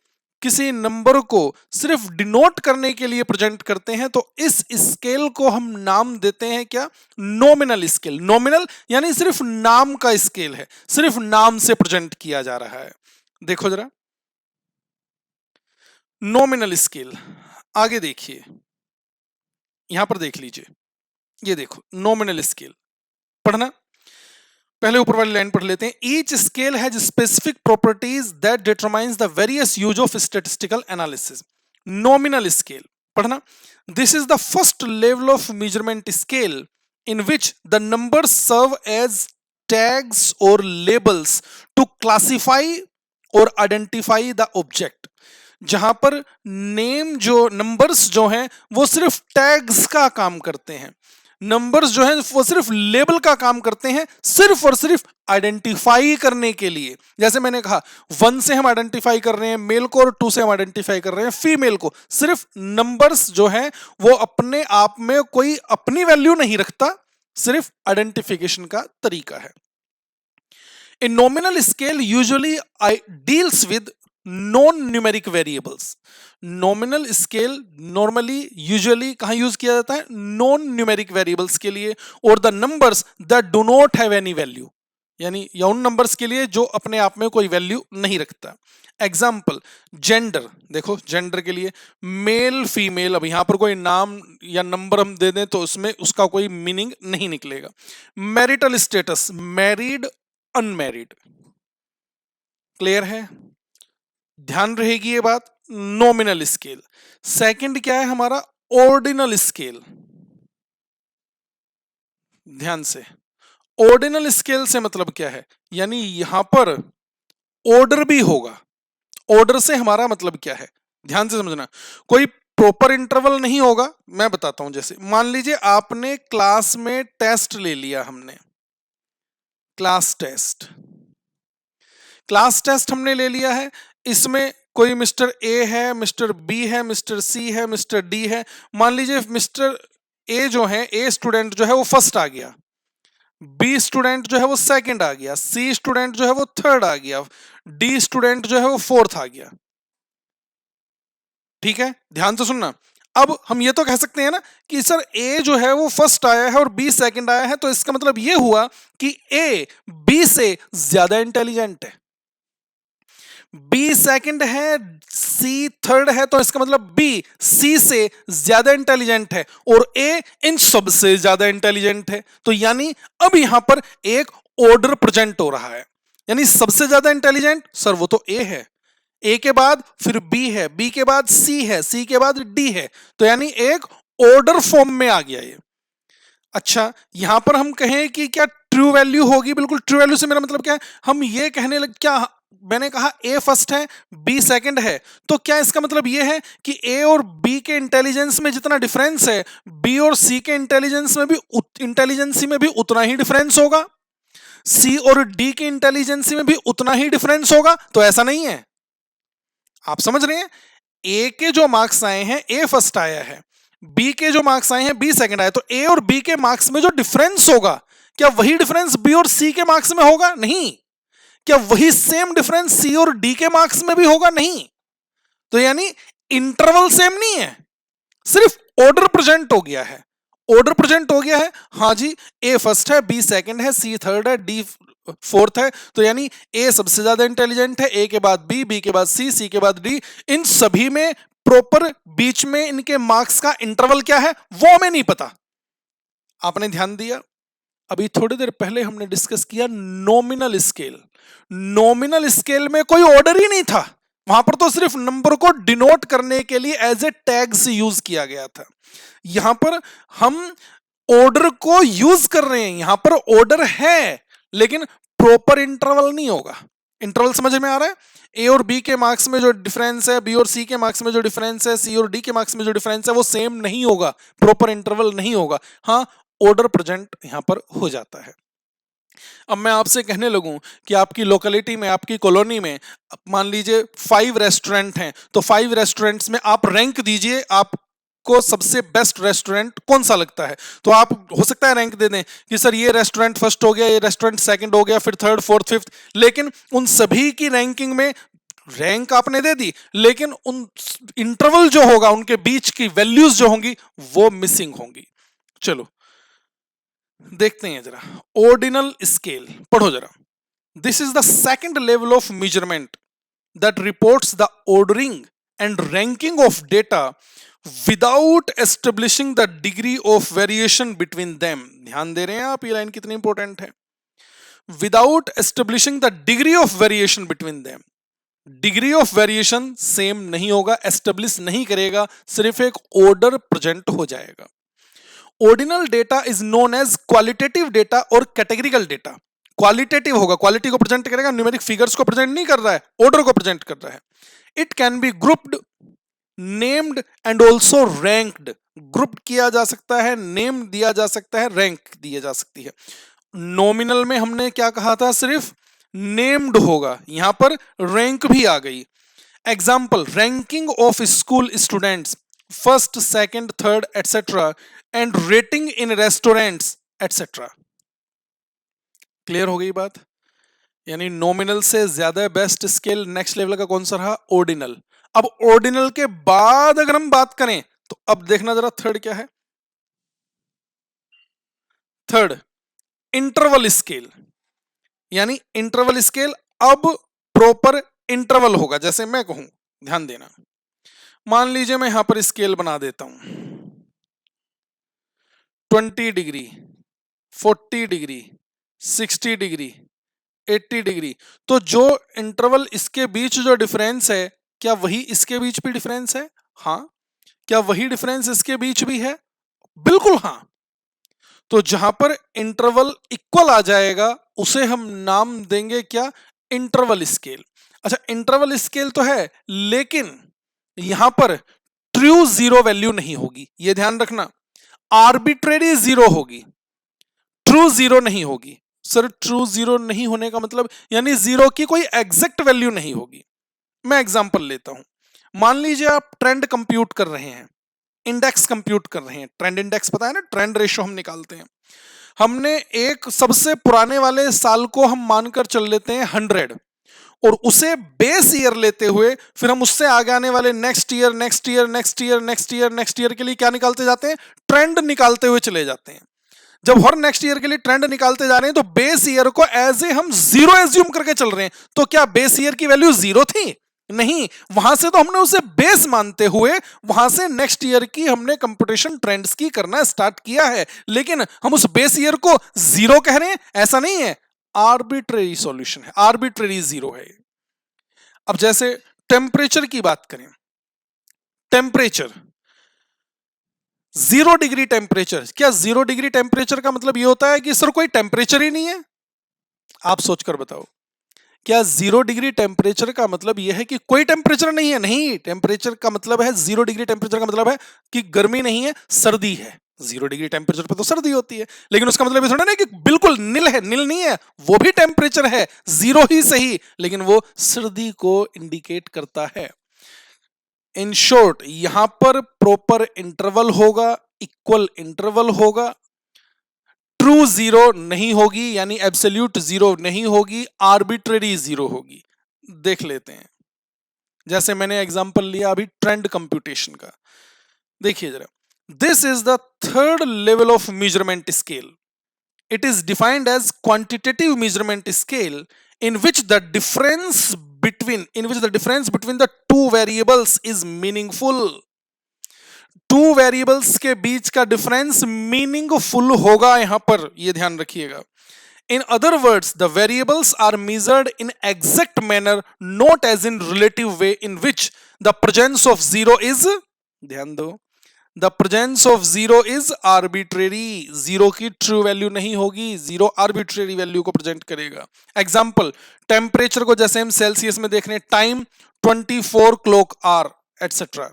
किसी नंबर को सिर्फ डिनोट करने के लिए प्रेजेंट करते हैं तो इस स्केल को हम नाम देते हैं क्या, नॉमिनल स्केल। नॉमिनल यानी सिर्फ नाम का स्केल है, सिर्फ नाम से प्रेजेंट किया जा रहा है। देखो जरा नॉमिनल स्केल, आगे देखिए, यहां पर देख लीजिए, ये देखो नॉमिनल स्केल, पढ़ना, पहले ऊपर वाली लाइन पढ़ लेते हैं। Each scale has specific properties that determines the various use of statistical analysis. Nominal scale, पढ़ना, this is the first level of measurement scale in which the numbers serve as tags or labels to classify or identify the object। जहां पर name जो numbers जो हैं वो सिर्फ tags का काम करते हैं, नंबर्स जो हैं वो सिर्फ लेबल का काम करते हैं, सिर्फ और सिर्फ आइडेंटिफाई करने के लिए। जैसे मैंने कहा 1 से हम आइडेंटिफाई कर रहे हैं मेल को और 2 से हम आइडेंटिफाई कर रहे हैं फीमेल को। सिर्फ नंबर्स जो हैं वो अपने आप में कोई अपनी वैल्यू नहीं रखता, सिर्फ आइडेंटिफिकेशन का तरीका है। A nominal scale usually deals with non-numeric variables। Nominal scale normally usually कहां यूज किया जाता है? नॉन न्यूमेरिक वेरिएबल्स के लिए, और the numbers that do not have any value, यानी या उन नंबर्स के लिए जो अपने आप में कोई वैल्यू नहीं रखता। एग्जाम्पल जेंडर, देखो जेंडर के लिए मेल फीमेल, अब यहां पर कोई नाम या नंबर हम दे दें तो उसमें उसका कोई मीनिंग नहीं निकलेगा। Marital status married unmarried, clear है? ध्यान रहेगी ये बात। Nominal scale. सेकंड क्या है हमारा? Ordinal scale. ध्यान से, ऑर्डिनल स्केल से मतलब क्या है? यानी यहां पर ऑर्डर भी होगा। ऑर्डर से हमारा मतलब क्या है? ध्यान से समझना, कोई प्रॉपर इंटरवल नहीं होगा। मैं बताता हूं, जैसे मान लीजिए आपने क्लास में टेस्ट ले लिया, हमने क्लास टेस्ट हमने ले लिया है। इसमें कोई मिस्टर ए है, मिस्टर बी है, मिस्टर सी है, मिस्टर डी है। मान लीजिए मिस्टर ए जो है, ए स्टूडेंट जो है वो फर्स्ट आ गया, बी स्टूडेंट जो है वो सेकंड आ गया, सी स्टूडेंट जो है वो थर्ड आ गया, डी स्टूडेंट जो है वो फोर्थ आ गया। ठीक है, ध्यान से सुनना। अब हम ये तो कह सकते हैं ना कि सर ए जो है वो फर्स्ट आया है और बी सेकंड आया है, तो इसका मतलब ये हुआ कि ए बी से ज्यादा इंटेलिजेंट है। बी सेकंड है, सी थर्ड है, तो इसका मतलब बी सी से ज्यादा इंटेलिजेंट है और ए इन सब से ज्यादा इंटेलिजेंट है। तो यानी अब यहां पर एक ऑर्डर प्रेजेंट हो रहा है, यानी सबसे ज्यादा इंटेलिजेंट सर वो तो ए है, ए के बाद फिर बी है, बी के बाद सी है, सी के बाद डी है, तो यानी एक ऑर्डर फॉर्म में आ गया ये। अच्छा, यहां पर हम कहें कि क्या ट्रू वैल्यू होगी? बिल्कुल ट्रू वैल्यू से मेरा मतलब क्या है? हम ये कहने लग, क्या मैंने कहा ए फर्स्ट है बी सेकंड है, तो क्या इसका मतलब ये है कि ए और बी के इंटेलिजेंस में जितना डिफरेंस है बी और सी के इंटेलिजेंस में भी उतना ही डिफरेंस होगा, सी और डी के इंटेलिजेंसी में भी उतना ही डिफरेंस होगा? तो ऐसा नहीं है। आप समझ रहे हैं? ए के जो मार्क्स आए हैं ए फर्स्ट आया है, बी के जो मार्क्स आए हैं बी सेकंड आया, तो ए और बी के मार्क्स में जो डिफरेंस होगा क्या वही डिफरेंस बी और सी के मार्क्स में होगा? नहीं। क्या वही सेम डिफरेंस सी और डी के मार्क्स में भी होगा? नहीं। तो यानी इंटरवल सेम नहीं है, सिर्फ ऑर्डर प्रेजेंट हो गया है। ऑर्डर प्रेजेंट हो गया है, हाँ जी, ए फर्स्ट है, बी सेकंड है, सी थर्ड है, डी फोर्थ है, तो यानी ए सबसे ज्यादा इंटेलिजेंट है, ए के बाद बी, बी के बाद सी, सी के बाद डी। इन सभी में प्रॉपर बीच में इनके मार्क्स का इंटरवल क्या है वो हमें नहीं पता। आपने ध्यान दिया? अभी थोड़ी देर पहले हमने डिस्कस किया नॉमिनल स्केल। नॉमिनल स्केल में कोई ऑर्डर ही नहीं था, वहां पर तो सिर्फ नंबर को डिनोट करने के लिए एज ए टैग्स यूज किया गया था। यहां पर हम ऑर्डर को यूज कर रहे हैं, यहां पर ऑर्डर है लेकिन प्रॉपर इंटरवल नहीं होगा। इंटरवल समझ में आ रहा है? ए और बी के मार्क्स में जो डिफरेंस है, बी और सी के मार्क्स में जो डिफरेंस है, सी और डी के मार्क्स में जो डिफरेंस है वो सेम नहीं होगा, प्रॉपर इंटरवल नहीं होगा। हाँ, ऑर्डर प्रेजेंट यहां पर हो जाता है। अब मैं आपसे कहने लगूं कि आपकी लोकेलिटी में, आपकी कॉलोनी में मान लीजिए 5 रेस्टोरेंट हैं, तो 5 रेस्टोरेंट्स में आप रैंक दीजिए, आपको सबसे बेस्ट रेस्टोरेंट कौन सा लगता है? तो आप हो सकता है रैंक दे दें कि सर ये रेस्टोरेंट फर्स्ट हो गया, ये रेस्टोरेंट सेकंड हो गया, फिर थर्ड, फोर्थ, फिफ्थ, लेकिन उन सभी की रैंकिंग में रैंक आपने दे दी, लेकिन उन इंटरवल जो होगा, उनके बीच की वैल्यूज जो होंगी वो मिसिंग होंगी। चलो देखते हैं जरा ऑर्डिनल स्केल, पढ़ो जरा। This is the second level of measurement that reports the ordering and ranking of data without establishing the degree of variation between them. ध्यान दे रहे हैं आप? ये लाइन कितनी इंपॉर्टेंट है। Without establishing the degree of variation between them. Degree of variation same नहीं होगा, establish नहीं करेगा, सिर्फ एक ऑर्डर प्रेजेंट हो जाएगा। Ordinal data is known as qualitative data और categorical data। क्वालिटेटिव होगा, क्वालिटी को प्रेजेंट करेगा, न्यूमेरिक फिगर्स को प्रेजेंट नहीं कर रहा है, ऑर्डर को प्रेजेंट कर रहा है। It can be grouped, named and also ranked. Group किया जा सकता है, नेम दिया जा सकता है, रैंक दी जा सकती है। नॉमिनल में हमने क्या कहा था, सिर्फ नेम्ड होगा, यहां पर रैंक भी आ गई। Example, ranking of school students first, second, third etcetera, and rating in restaurants etcetera. Clear हो गई बात? यानी नॉमिनल से ज्यादा बेस्ट स्केल नेक्स्ट लेवल का कौन सा रहा? ऑर्डिनल। अब ऑर्डिनल के बाद अगर हम बात करें तो अब देखना जरा थर्ड क्या है। Third, interval scale. यानी इंटरवल स्केल अब प्रॉपर इंटरवल होगा। जैसे मैं कहूं, ध्यान देना, मान लीजिए मैं यहां पर स्केल बना देता हूं 20 डिग्री, 40 डिग्री, 60 डिग्री, 80 डिग्री। तो जो इंटरवल इसके बीच जो डिफरेंस है, क्या वही इसके बीच भी डिफरेंस है? हाँ। क्या वही डिफरेंस इसके बीच भी है? बिल्कुल हाँ। तो जहां पर इंटरवल इक्वल आ जाएगा उसे हम नाम देंगे क्या? Interval scale. अच्छा, इंटरवल स्केल तो है, लेकिन यहां पर ट्रू जीरो वैल्यू नहीं होगी, यह ध्यान रखना। आर्बिट्रेरी जीरो होगी, ट्रू जीरो नहीं होगी। सर, ट्रू जीरो नहीं होने का मतलब? यानी जीरो की कोई एग्जैक्ट वैल्यू नहीं होगी। मैं एग्जांपल लेता हूं, मान लीजिए आप ट्रेंड कंप्यूट कर रहे हैं, इंडेक्स कंप्यूट कर रहे हैं। ट्रेंड इंडेक्स पता है ना, ट्रेंड रेशियो हम निकालते हैं। हमने एक सबसे पुराने वाले साल को हम मानकर चल लेते हैं 100, और उसे बेस ईयर लेते हुए फिर हम उससे आगे आने वाले next year, next year, next year, next year, next year के लिए क्या निकालते जाते हैं? ट्रेंड निकालते हुए चले जाते हैं। जब हर नेक्स्ट ईयर के लिए ट्रेंड निकालते जा रहे हैं तो बेस ईयर को एज ए हम जीरो एज्यूम करके चल रहे हैं। तो क्या बेस ईयर की वैल्यू जीरो थी? नहीं, वहां से तो हमने उसे बेस मानते हुए वहां से नेक्स्ट ईयर की हमने कंप्यूटेशन ट्रेंड्स की करना स्टार्ट किया है, लेकिन हम उस बेस ईयर को जीरो कह रहे हैं, ऐसा नहीं है। आर्बिट्रेरी सॉल्यूशन है, आर्बिट्रेरी जीरो है। अब जैसे टेम्परेचर की बात करें, टेम्परेचर 0 डिग्री टेम्परेचर, क्या 0 डिग्री टेम्परेचर का मतलब यह होता है कि सर कोई टेम्परेचर ही नहीं है? आप सोचकर बताओ, क्या 0 डिग्री टेम्परेचर का मतलब यह है कि कोई टेम्परेचर नहीं है? नहीं, टेम्परेचर का मतलब है, 0 डिग्री टेम्परेचर का मतलब है कि गर्मी नहीं है, सर्दी है। 0 डिग्री टेम्परेचर पर तो सर्दी होती है, लेकिन उसका मतलब ये थोड़ा ना कि बिल्कुल नील है, नील नहीं है, वो भी टेम्परेचर है, जीरो ही सही, लेकिन वो सर्दी को इंडिकेट करता है। इन शॉर्ट, यहां पर प्रॉपर इंटरवल होगा, इक्वल इंटरवल होगा, ट्रू जीरो नहीं होगी, यानी एब्सोल्यूट जीरो नहीं होगी, आर्बिट्रेरी जीरो होगी। देख लेते हैं, जैसे मैंने एग्जांपल लिया अभी ट्रेंड कंप्यूटेशन का। देखिए जरा, this is the third level of measurement scale. It is defined as quantitative measurement scale in which the difference between the two variables is meaningful। Two variables के बीच का डिफरेंस मीनिंगफुल होगा, यहां पर यह ध्यान रखिएगा। In other words, the variables are measured in exact manner, not as in relative way in which the presence of zero is, ध्यान दो, the presence of zero is arbitrary। Zero की true value नहीं होगी, zero arbitrary value को present करेगा। Example, temperature को जैसे हम सेल्सियस में देख रहे हैं, time 24 clock hour et cetera.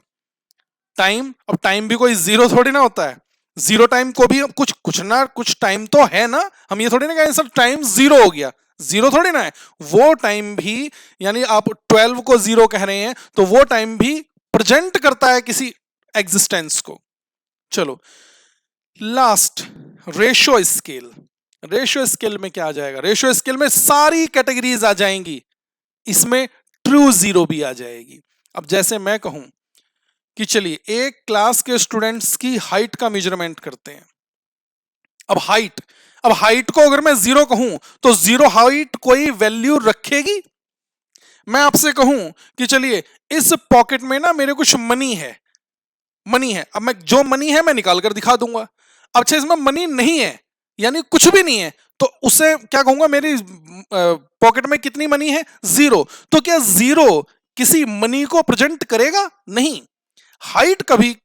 Time, अब टाइम भी कोई जीरो थोड़ी ना होता है, जीरो टाइम को भी कुछ ना कुछ टाइम तो है ना। हम ये थोड़ी ना कहें सर टाइम जीरो हो गया, जीरो थोड़ी ना है। वो टाइम भी, यानी आप 12 को जीरो कह रहे हैं तो वो टाइम भी प्रेजेंट करता है किसी एग्जिस्टेंस को। चलो last, ratio scale. Ratio scale में क्या आ जाएगा? रेशियो स्केल में सारी कैटेगरीज आ जाएंगी, इसमें ट्रू जीरो भी आ जाएगी। अब जैसे मैं कहूं कि चलिए एक क्लास के स्टूडेंट्स की हाइट का मेजरमेंट करते हैं। अब हाइट को अगर मैं जीरो कहूं तो जीरो हाइट कोई वैल्यू रखेगी? मैं आपसे कहूं कि चलिए इस पॉकेट में ना मेरे कुछ मनी है, अब मैं जो मनी है मैं निकाल कर दिखा दूंगा। अच्छा, इसमें मनी नहीं है, यानी कुछ भी नहीं है, तो उसे क्या कहूंगा? मेरी पॉकेट में कितनी मनी है? जीरो। तो क्या जीरो किसी मनी को प्रेजेंट करेगा? नहीं। हाइट कभी,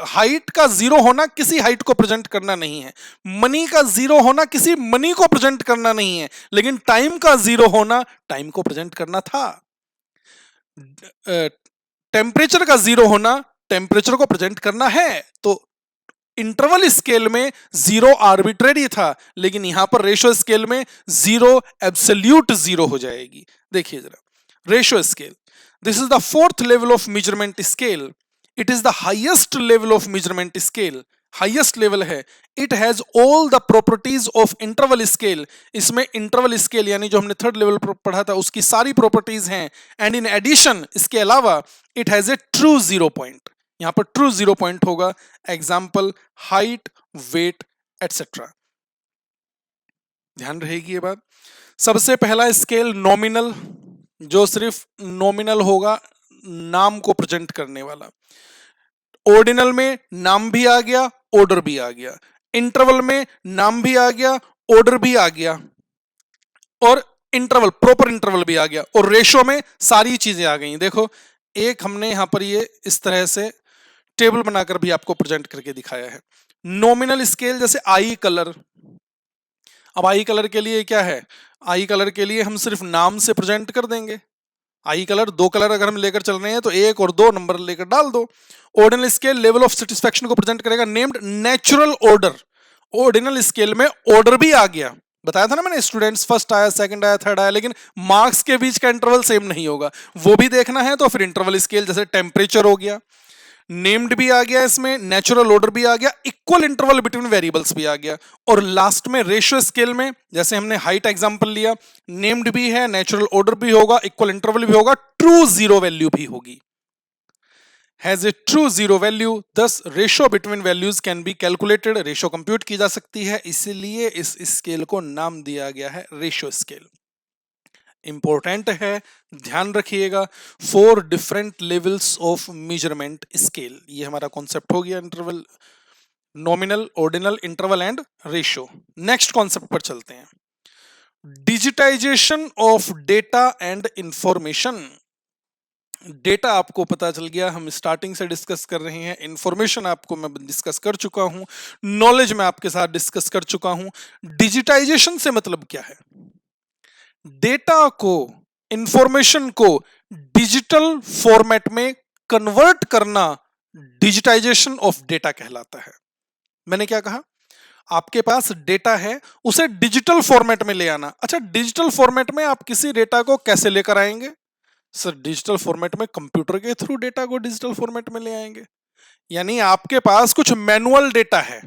हाइट का जीरो होना किसी हाइट को प्रेजेंट करना नहीं है, मनी का जीरो होना किसी मनी को प्रेजेंट करना नहीं है, लेकिन टाइम का जीरो होना टाइम को प्रेजेंट करना था। टेम्परेचर का जीरो होना टेम्परेचर को प्रेजेंट करना है। तो इंटरवल स्केल में जीरो आर्बिट्रेरी था, लेकिन यहां पर रेशियो स्केल में जीरो एब्सोल्यूट जीरो हो जाएगी। देखिए जरा ratio scale, this is the fourth level of measurement scale, it is the highest level of measurement scale, highest level है। It has all the properties of interval scale, इसमें interval scale यानी जो हमने third level पर पढ़ा था उसकी सारी प्रॉपर्टीज हैं। एंड इन एडिशन, इसके अलावा it has a true zero point, यहां पर ट्रू जीरो पॉइंट होगा। Example height, weight et cetera. ध्यान रहेगी ये बात। सबसे पहला स्केल नॉमिनल, जो सिर्फ नॉमिनल होगा, नाम को प्रेजेंट करने वाला। ऑर्डिनल में नाम भी आ गया, ऑर्डर भी आ गया। इंटरवल में नाम भी आ गया, ऑर्डर भी आ गया, और इंटरवल, प्रॉपर इंटरवल भी आ गया, और रेशो में सारी चीजें आ गई। देखो एक हमने यहां पर ये इस तरह से टेबल बनाकर भी आपको प्रेजेंट करके दिखाया है। नॉमिनल स्केल जैसे आई कलर, अब आई कलर के लिए क्या है, आई कलर के लिए हम सिर्फ नाम से प्रेजेंट कर देंगे। आई कलर, दो कलर अगर हम लेकर चल रहे हैं तो एक और दो नंबर लेकर डाल दो। Ordinal scale level of satisfaction को प्रेजेंट करेगा, named natural order. Ordinal scale में ऑर्डर भी आ गया, बताया था ना मैंने, स्टूडेंट्स फर्स्ट आया, सेकंड आया, थर्ड आया, लेकिन मार्क्स के बीच का इंटरवल सेम नहीं होगा, वो भी देखना है। तो फिर इंटरवल स्केल जैसे टेम्परेचर हो गया, नेम्ड भी आ गया, इसमें नेचुरल ऑर्डर भी आ गया, इक्वल इंटरवल बिटवीन वेरिएबल्स भी आ गया। और लास्ट में रेशियो स्केल में जैसे हमने हाइट एग्जांपल लिया, नेम्ड भी है, नेचुरल ऑर्डर भी होगा, इक्वल इंटरवल भी होगा, ट्रू जीरो वैल्यू भी होगी। Has a true zero value, thus ratio between values can be calculated, ratio compute की जा सकती है, इसलिए इस स्केल को नाम दिया गया है रेशियो स्केल। इंपॉर्टेंट है, ध्यान रखिएगा। 4 different levels of measurement scale, ये हमारा कॉन्सेप्ट हो गया interval, nominal, ordinal, interval and ratio. Next concept पर चलते हैं, digitization of data and information. Data आपको पता चल गया, हम स्टार्टिंग से डिस्कस कर रहे हैं। इंफॉर्मेशन आपको मैं डिस्कस कर चुका हूं, नॉलेज मैं आपके साथ डिस्कस कर चुका हूं। डिजिटाइजेशन से मतलब क्या है, डेटा को, इंफॉर्मेशन को डिजिटल फॉर्मेट में कन्वर्ट करना डिजिटाइजेशन ऑफ डेटा कहलाता है। मैंने क्या कहा, आपके पास डेटा है, उसे डिजिटल फॉर्मेट में ले आना। अच्छा, डिजिटल फॉर्मेट में आप किसी डेटा को कैसे लेकर आएंगे? सर डिजिटल फॉर्मेट में कंप्यूटर के थ्रू डेटा को डिजिटल फॉर्मेट में ले आएंगे। यानी आपके पास कुछ मैनुअल डेटा है,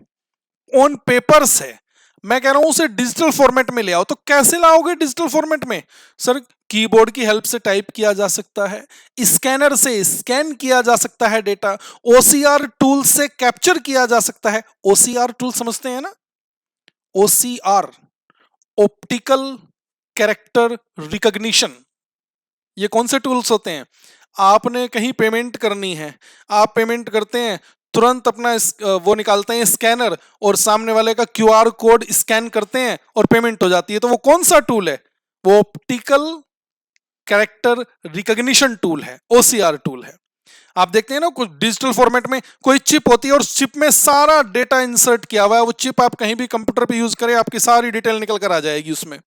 ऑन पेपर्स है, मैं कह रहा हूं उसे डिजिटल फॉर्मेट में ले आओ। तो कैसे लाओगे डिजिटल फॉर्मेट में? सर कीबोर्ड की हेल्प से टाइप किया जा सकता है, स्कैनर से स्कैन किया जा सकता है डेटा, ओसीआर टूल से कैप्चर किया जा सकता है। ओसीआर टूल समझते हैं ना, ओसीआर, ऑप्टिकल कैरेक्टर रिकॉग्निशन, ये कौन से टूल्स होते हैं? आपने कहीं पेमेंट करनी है, आप पेमेंट करते हैं, तुरंत अपना वो निकालते हैं स्कैनर, और सामने वाले का क्यूआर कोड स्कैन करते हैं और पेमेंट हो जाती है। तो वो कौन सा टूल है? वो ऑप्टिकल कैरेक्टर रिकॉग्निशन टूल है, ओसीआर टूल है। आप देखते हैं ना कुछ डिजिटल फॉर्मेट में कोई चिप होती है और चिप में सारा डेटा इंसर्ट किया हुआ है, वो चिप आप कहीं भी कंप्यूटर पे यूज करें आपकी सारी डिटेल निकल कर आ जाएगी उसमें,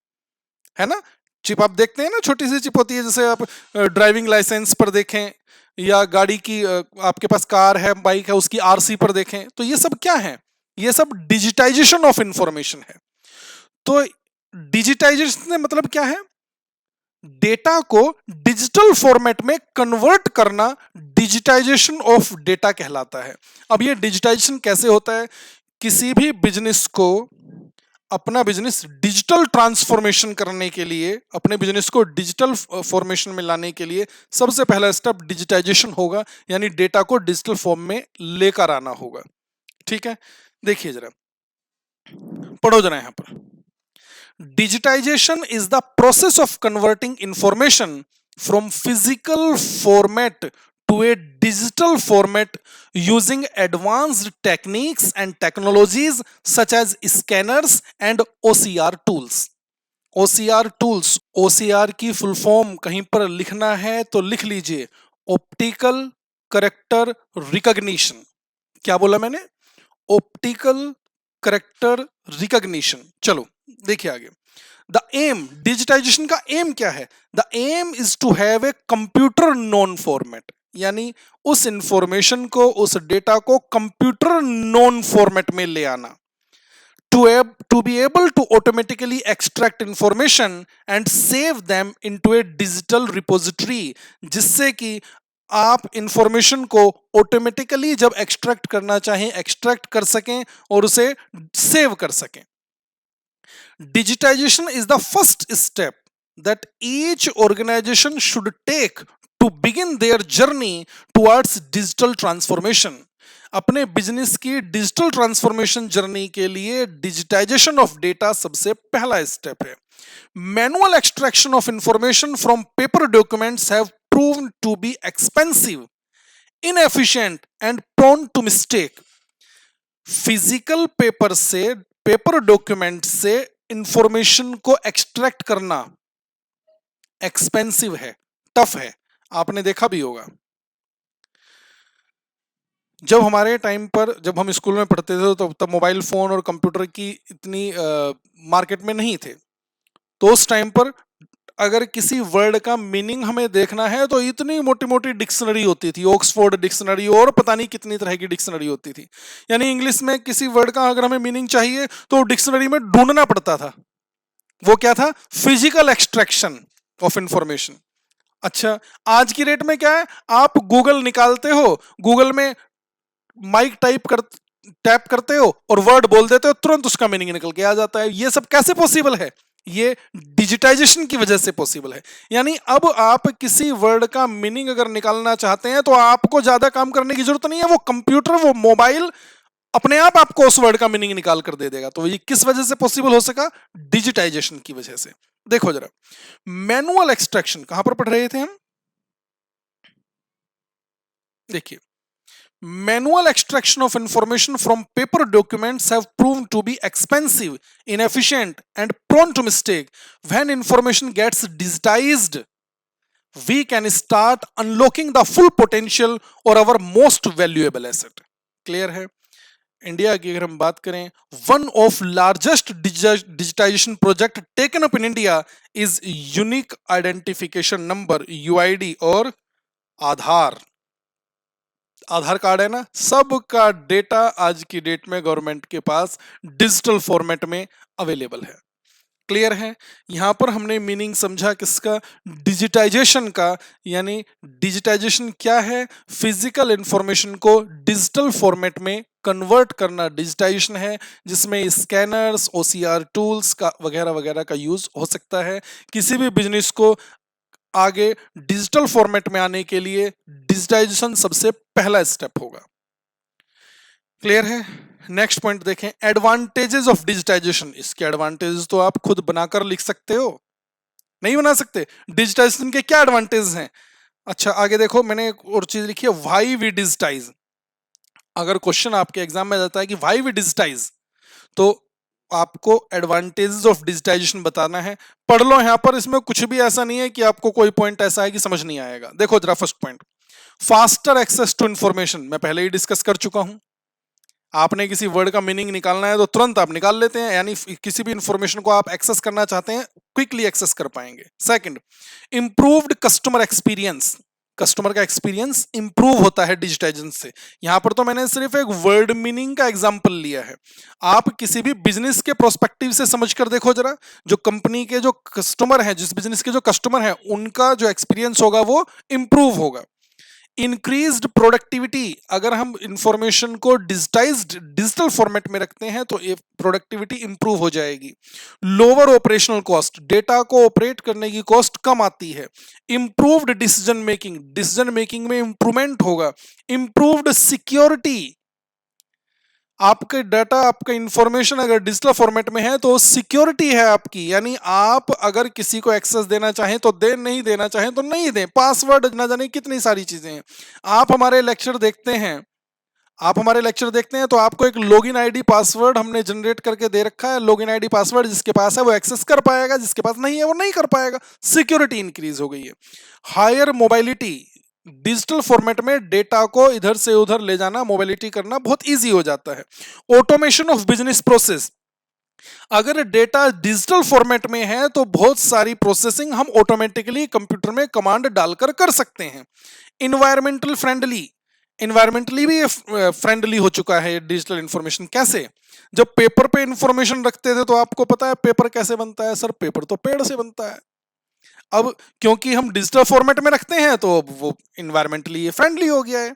है ना। चिप आप देखते हैं ना, छोटी सी चिप होती है, जैसे आप ड्राइविंग लाइसेंस पर देखें, या गाड़ी की आपके पास कार है, बाइक है, उसकी आरसी पर देखें। तो ये सब क्या है? ये सब डिजिटाइजेशन ऑफ इंफॉर्मेशन है। तो डिजिटाइजेशन से मतलब क्या है? डेटा को डिजिटल फॉर्मेट में कन्वर्ट करना डिजिटाइजेशन ऑफ डेटा कहलाता है। अब ये डिजिटाइजेशन कैसे होता है? किसी भी बिजनेस को अपना बिजनेस डिजिटल ट्रांसफॉर्मेशन करने के लिए, अपने बिजनेस को डिजिटल फॉर्मेशन में लाने के लिए सबसे पहला स्टेप डिजिटाइजेशन होगा, यानी डेटा को डिजिटल फॉर्म में लेकर आना होगा। ठीक है, देखिए जरा, पढ़ो जरा यहां पर। Digitization is the process of converting information from physical format to a digital format using advanced techniques and technologies such as scanners and OCR tools. OCR tools, OCR की फुल फॉर्म कहीं पर लिखना है तो लिख लीजिए, ऑप्टिकल करेक्टर रिकॉग्निशन। क्या बोला मैंने? Optical character recognition. चलो देखिए आगे। द एम, डिजिटाइजेशन का एम क्या है? The aim is to have a computer known format, यानी उस इंफॉर्मेशन को, उस डेटा को कंप्यूटर नोन फॉर्मेट में ले आना। To be able to automatically extract information and save them into a digital repository, जिससे कि आप इंफॉर्मेशन को ऑटोमेटिकली जब एक्सट्रैक्ट करना चाहें एक्सट्रैक्ट कर सकें और उसे सेव कर सकें। Digitization is the first step that each organization should take to begin their journey towards digital transformation. अपने बिजनेस की डिजिटल ट्रांसफॉर्मेशन जर्नी के लिए डिजिटाइजेशन ऑफ डेटा सबसे पहला स्टेप है। Manual extraction of information from paper documents have proved to be expensive, inefficient and prone to mistake. Physical paper से, paper document से information को एक्सट्रैक्ट करना एक्सपेंसिव है, टफ है। आपने देखा भी होगा जब हमारे टाइम पर, जब हम स्कूल में पढ़ते थे तो तब मोबाइल फोन और कंप्यूटर की इतनी मार्केट में नहीं थे। तो उस टाइम पर अगर किसी वर्ड का मीनिंग हमें देखना है तो इतनी मोटी मोटी डिक्शनरी होती थी, ऑक्सफोर्ड डिक्शनरी और पता नहीं कितनी तरह की डिक्शनरी होती थी। यानी इंग्लिश में किसी वर्ड का अगर हमें मीनिंग चाहिए तो डिक्शनरी में ढूंढना पड़ता था। वो क्या था? Physical extraction of information. अच्छा, आज की डेट में क्या है? आप गूगल निकालते हो, गूगल में माइक टैप करते हो और वर्ड बोल देते हो, तुरंत उसका मीनिंग निकल के आ जाता है। ये सब कैसे पॉसिबल है? ये डिजिटाइजेशन की वजह से पॉसिबल है। यानी अब आप किसी वर्ड का मीनिंग अगर निकालना चाहते हैं तो आपको ज्यादा काम करने की जरूरत नहीं है, वो कंप्यूटर, वो मोबाइल अपने आप आपको उस वर्ड का मीनिंग निकाल कर दे देगा। तो ये किस वजह से पॉसिबल हो सका? डिजिटाइजेशन की वजह से। देखो जरा, मैनुअल एक्सट्रैक्शन कहां पर पढ़ रहे थे हम? देखिए, manual extraction of information from paper documents have proved to be expensive, inefficient and prone to mistake. When information gets digitized, we can start unlocking the full potential or our most valuable asset। Clear है? India की अगर हम बात करें, one of largest digitization project taken up in India is unique identification number, UID, और आधार। आधार card है ना, सबका डेटा आज की डेट में गवर्नमेंट के पास डिजिटल फॉर्मेट में अवेलेबल है। क्लियर है? यहां पर हमने मीनिंग समझा किसका? डिजिटाइजेशन का। यानी डिजिटाइजेशन क्या है? फिजिकल इंफॉर्मेशन को डिजिटल फॉर्मेट में कन्वर्ट करना डिजिटाइजेशन है, जिसमें स्कैनर्स, ओसीआर टूल्स का वगैरह वगैरह का यूज हो सकता है। किसी भी बिजनेस को आगे डिजिटल फॉर्मेट में आने के लिए डिजिटाइजेशन सबसे पहला स्टेप होगा। क्लियर है? नेक्स्ट पॉइंट देखें, एडवांटेजेस ऑफ डिजिटाइजेशन। इसके एडवांटेजेस तो आप खुद बनाकर लिख सकते हो, नहीं बना सकते? डिजिटाइजेशन के क्या एडवांटेजेस हैं? अच्छा आगे देखो, मैंने एक और चीज लिखी है, व्हाई वी डिजिटाइज। अगर क्वेश्चन आपके एग्जाम में जाता है कि व्हाई वी डिजिटाइज, तो आपको एडवांटेजेस ऑफ डिजिटाइजेशन बताना है। पढ़ लो यहां पर, इसमें कुछ भी ऐसा नहीं है कि आपको कोई पॉइंट ऐसा है कि समझ नहीं आएगा। देखो जरा, first point, faster access to information. मैं पहले ही डिस्कस कर चुका हूं। आपने किसी वर्ड का मीनिंग निकालना है तो तुरंत आप निकाल लेते हैं, यानी किसी भी इंफॉर्मेशन को आप एक्सेस करना चाहते हैं, क्विकली एक्सेस कर पाएंगे। Second, improved customer experience. Customer का एक्सपीरियंस इंप्रूव होता है डिजिटाइजेशन से। यहां पर तो मैंने सिर्फ एक वर्ड मीनिंग का एग्जांपल लिया है। आप किसी भी बिजनेस के प्रोस्पेक्टिव से समझकर देखो जरा, जो कंपनी के जो कस्टमर हैं, जिस बिजनेस के जो कस्टमर हैं, उनका जो एक्सपीरियंस होगा वो इंप्रूव होगा। Increased productivity. अगर हम इंफॉर्मेशन को डिजिटल फॉर्मेट में रखते हैं तो ये प्रोडक्टिविटी इंप्रूव हो जाएगी। लोअर ऑपरेशनल कॉस्ट, डेटा को ऑपरेट करने की कॉस्ट कम आती है। इंप्रूव्ड डिसीजन मेकिंग में इंप्रूवमेंट होगा। इंप्रूव्ड सिक्योरिटी, आपके डाटा, आपका इंफॉर्मेशन अगर डिजिटल फॉर्मेट में है तो सिक्योरिटी है आपकी। यानी आप अगर किसी को एक्सेस देना चाहें तो दें, नहीं देना चाहें तो नहीं दें। पासवर्ड ना जाने कितनी सारी चीजें हैं। आप हमारे लेक्चर देखते हैं, तो आपको एक लॉगिन आईडी पासवर्ड हमने जनरेट करके दे रखा है। लॉगिन आईडी पासवर्ड जिसके पास है वो एक्सेस कर पाएगा, जिसके पास नहीं है वो नहीं कर पाएगा। सिक्योरिटी इंक्रीज हो गई है। हायर मोबाइलिटी, डिजिटल फॉर्मेट में डेटा को इधर से उधर ले जाना, मोबिलिटी करना बहुत इजी हो जाता है। ऑटोमेशन ऑफ बिजनेस प्रोसेस, अगर डेटा डिजिटल फॉर्मेट में है तो बहुत सारी प्रोसेसिंग हम ऑटोमेटिकली कंप्यूटर में कमांड डालकर कर सकते हैं। इन्वायरमेंटल फ्रेंडली, इन्वायरमेंटली भी फ्रेंडली हो चुका है डिजिटल इंफॉर्मेशन। कैसे? जब पेपर पे इंफॉर्मेशन रखते थे तो आपको पता है पेपर कैसे बनता है? सर पेपर तो पेड़ से बनता है। अब क्योंकि हम डिजिटल फॉर्मेट में रखते हैं तो वो इन्वायरमेंटली फ्रेंडली हो गया है।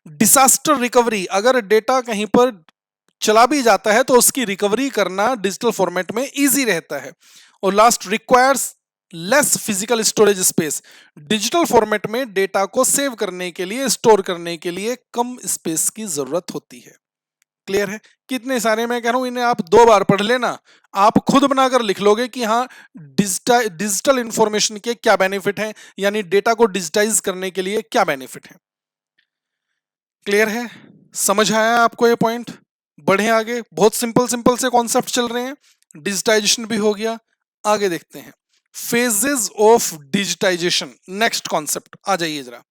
डिसास्टर रिकवरी, अगर डेटा कहीं पर चला भी जाता है तो उसकी रिकवरी करना डिजिटल फॉर्मेट में इजी रहता है। और last, requires less physical storage space, digital format में डेटा को सेव करने के लिए, स्टोर करने के लिए कम स्पेस की जरूरत होती है। क्लियर है? कितने सारे मैं कह रहा हूं, इन्हें आप 2 बार पढ़ लेना, आप खुद बनाकर लिख लोगे कि हाँ डिजिटल इंफॉर्मेशन के क्या बेनिफिट हैं, यानी डेटा को डिजिटाइज करने के लिए क्या बेनिफिट है। क्लियर है? समझ आया आपको ये पॉइंट? बढ़े आगे, बहुत सिंपल सिंपल से कॉन्सेप्ट चल रहे हैं। डिजिटाइजेशन भी हो गया, आगे देखते हैं phases of digitization. Next concept आ जाइए जरा,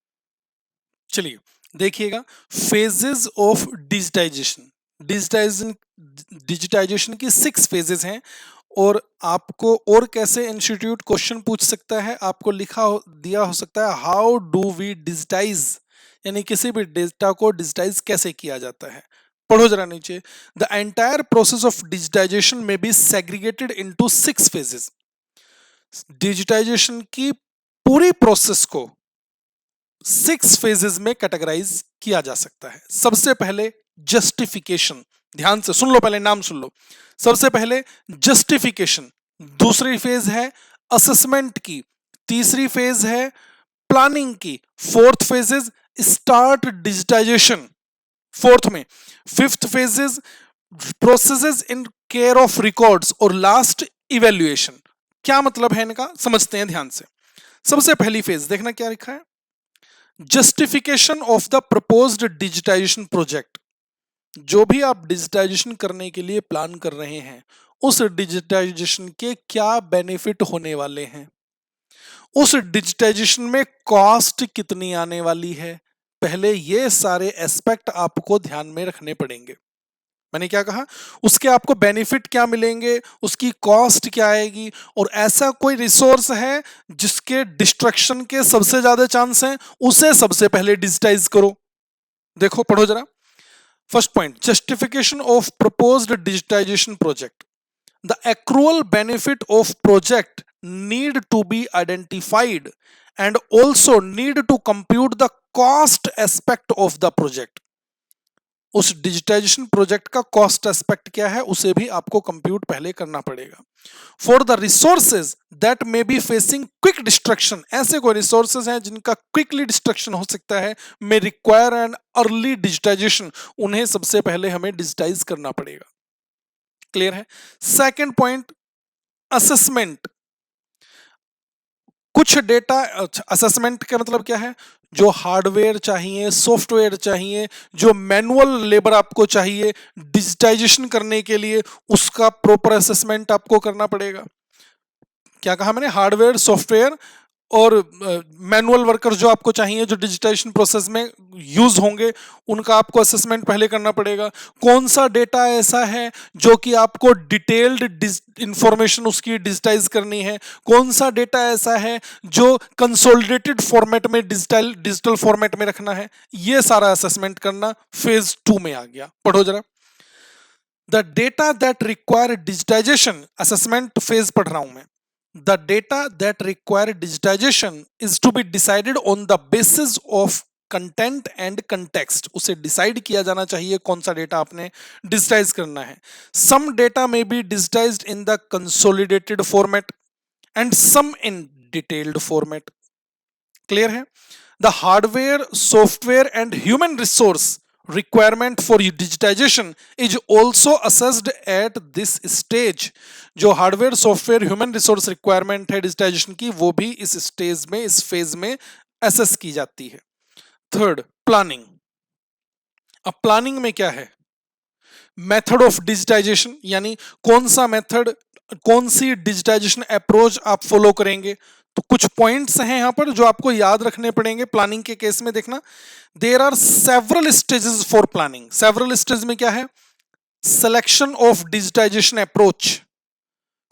चलिए देखिएगा। Phases of digitization, digitization digitization की 6 फेजेस हैं। और आपको और कैसे इंस्टीट्यूट क्वेश्चन पूछ सकता है, आपको दिया हो सकता है हाउ डू वी डिजिटाइज, यानी किसी भी डेटा को डिजिटाइज कैसे किया जाता है। पढ़ो जरा नीचे। The entire process of digitization may be segregated into 6 phases. Digitization की पूरी प्रोसेस को 6 फेजेस में कैटेगराइज किया जा सकता है। सबसे पहले जस्टिफिकेशन, ध्यान से सुन लो, पहले नाम सुन लो। सबसे पहले जस्टिफिकेशन, दूसरी फेज है असेसमेंट की, तीसरी फेज है प्लानिंग की, fourth phase is start digitization, fourth में, fifth phase is processes in care of records, और लास्ट इवेल्युएशन। क्या मतलब है इनका, समझते हैं ध्यान से। सबसे पहली फेज देखना क्या लिखा है, justification of the proposed digitization project. जो भी आप डिजिटाइजेशन करने के लिए प्लान कर रहे हैं, उस डिजिटाइजेशन के क्या बेनिफिट होने वाले हैं, उस डिजिटाइजेशन में कॉस्ट कितनी आने वाली है, पहले ये सारे एस्पेक्ट आपको ध्यान में रखने पड़ेंगे। मैंने क्या कहा, उसके आपको बेनिफिट क्या मिलेंगे, उसकी कॉस्ट क्या आएगी, और ऐसा कोई रिसोर्स है जिसके डिस्ट्रक्शन के सबसे ज्यादा चांस हैं, उसे सबसे पहले डिजिटाइज करो। देखो पढ़ो जरा। First point, justification of proposed digitization project. The accrual benefit of project need to be identified and also need to compute the cost aspect of the project। उस डिजिटाइजेशन प्रोजेक्ट का कॉस्ट एस्पेक्ट क्या है उसे भी आपको compute पहले करना पड़ेगा। For the resources that may be facing quick destruction, ऐसे कोई रिसोर्सेज हैं जिनका क्विकली डिस्ट्रक्शन हो सकता है, may require an early digitization, उन्हें सबसे पहले हमें डिजिटाइज करना पड़ेगा। क्लियर है? Second point, assessment. कुछ डेटा, असेसमेंट का मतलब क्या है, जो हार्डवेयर चाहिए, सॉफ्टवेयर चाहिए, जो मैनुअल लेबर आपको चाहिए डिजिटाइजेशन करने के लिए, उसका प्रॉपर असेसमेंट आपको करना पड़ेगा। क्या कहा मैंने, हार्डवेयर, सॉफ्टवेयर और मैनुअल वर्कर जो आपको चाहिए, जो डिजिटाइजेशन प्रोसेस में यूज होंगे, उनका आपको असेसमेंट पहले करना पड़ेगा। कौन सा डेटा ऐसा है जो कि आपको डिटेल्ड इंफॉर्मेशन उसकी डिजिटाइज करनी है, कौन सा डेटा ऐसा है जो कंसोलिडेटेड फॉर्मेट में डिजिटल फॉर्मेट में रखना है, ये सारा असेसमेंट करना फेज 2 में आ गया। पढ़ो जरा। The data that require digitization, assessment phase पढ़ रहा हूं मैं। The data that require digitization is to be decided on the basis of content and context. उसे डिसाइड किया जाना चाहिए कौन सा डेटा आपने डिजिटाइज करना है। Some data may be digitized in the consolidated format and some in detailed format. Clear है? The hardware, software and human resource requirement for digitization is also assessed at this stage। जो hardware, software, human resource requirement है digitisation की, वो भी इस stage में, इस phase में असेस की जाती है। Third, planning. अब प्लानिंग में क्या है, मेथड ऑफ डिजिटाइजेशन, यानी कौन सा मेथड, कौन सी डिजिटाइजेशन अप्रोच आप फॉलो करेंगे, तो कुछ पॉइंट्स हैं यहां पर जो आपको याद रखने पड़ेंगे प्लानिंग के केस में। देखना, there are several stages for planning. Several stage में क्या है? Selection of digitization approach.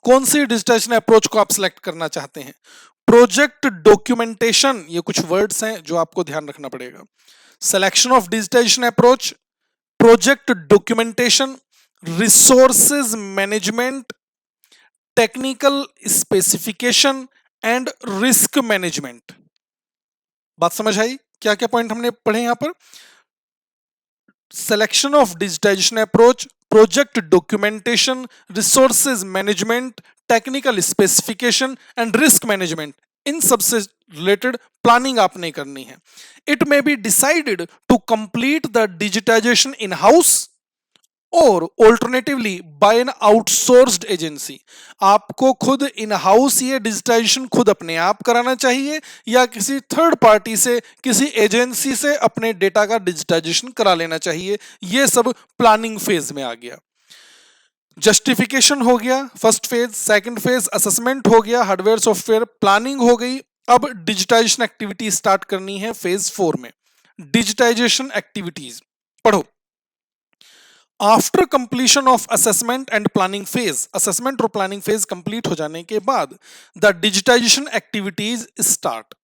कौन सी डिजिटाइजेशन अप्रोच को आप सिलेक्ट करना चाहते हैं? प्रोजेक्ट डॉक्यूमेंटेशन, ये कुछ वर्ड्स हैं जो आपको ध्यान रखना पड़ेगा। Selection of digitization approach, project documentation, resources management, technical specification and risk management. बात समझ आई? क्या क्या पॉइंट हमने पढ़े यहां पर? Selection of digitization approach, project documentation, resources management, technical specification and risk management. इन सबसे रिलेटेड प्लानिंग आपने करनी है। It may be decided to complete the digitization in house or alternatively by an outsourced agency. आपको खुद in house ये digitisation खुद अपने आप कराना चाहिए या किसी थर्ड पार्टी से, किसी एजेंसी से अपने डेटा का डिजिटाइजेशन करा लेना चाहिए। ये सब प्लानिंग फेज में आ गया। जस्टिफिकेशन हो गया first phase. Second phase assessment हो गया, हार्डवेयर सॉफ्टवेयर प्लानिंग हो गई। अब डिजिटाइजेशन एक्टिविटी स्टार्ट करनी है फेज 4 में। डिजिटाइजेशन एक्टिविटीज पढ़ो। After completion of assessment and planning phase, assessment और प्लानिंग फेज कंप्लीट हो जाने के बाद the digitization activities start.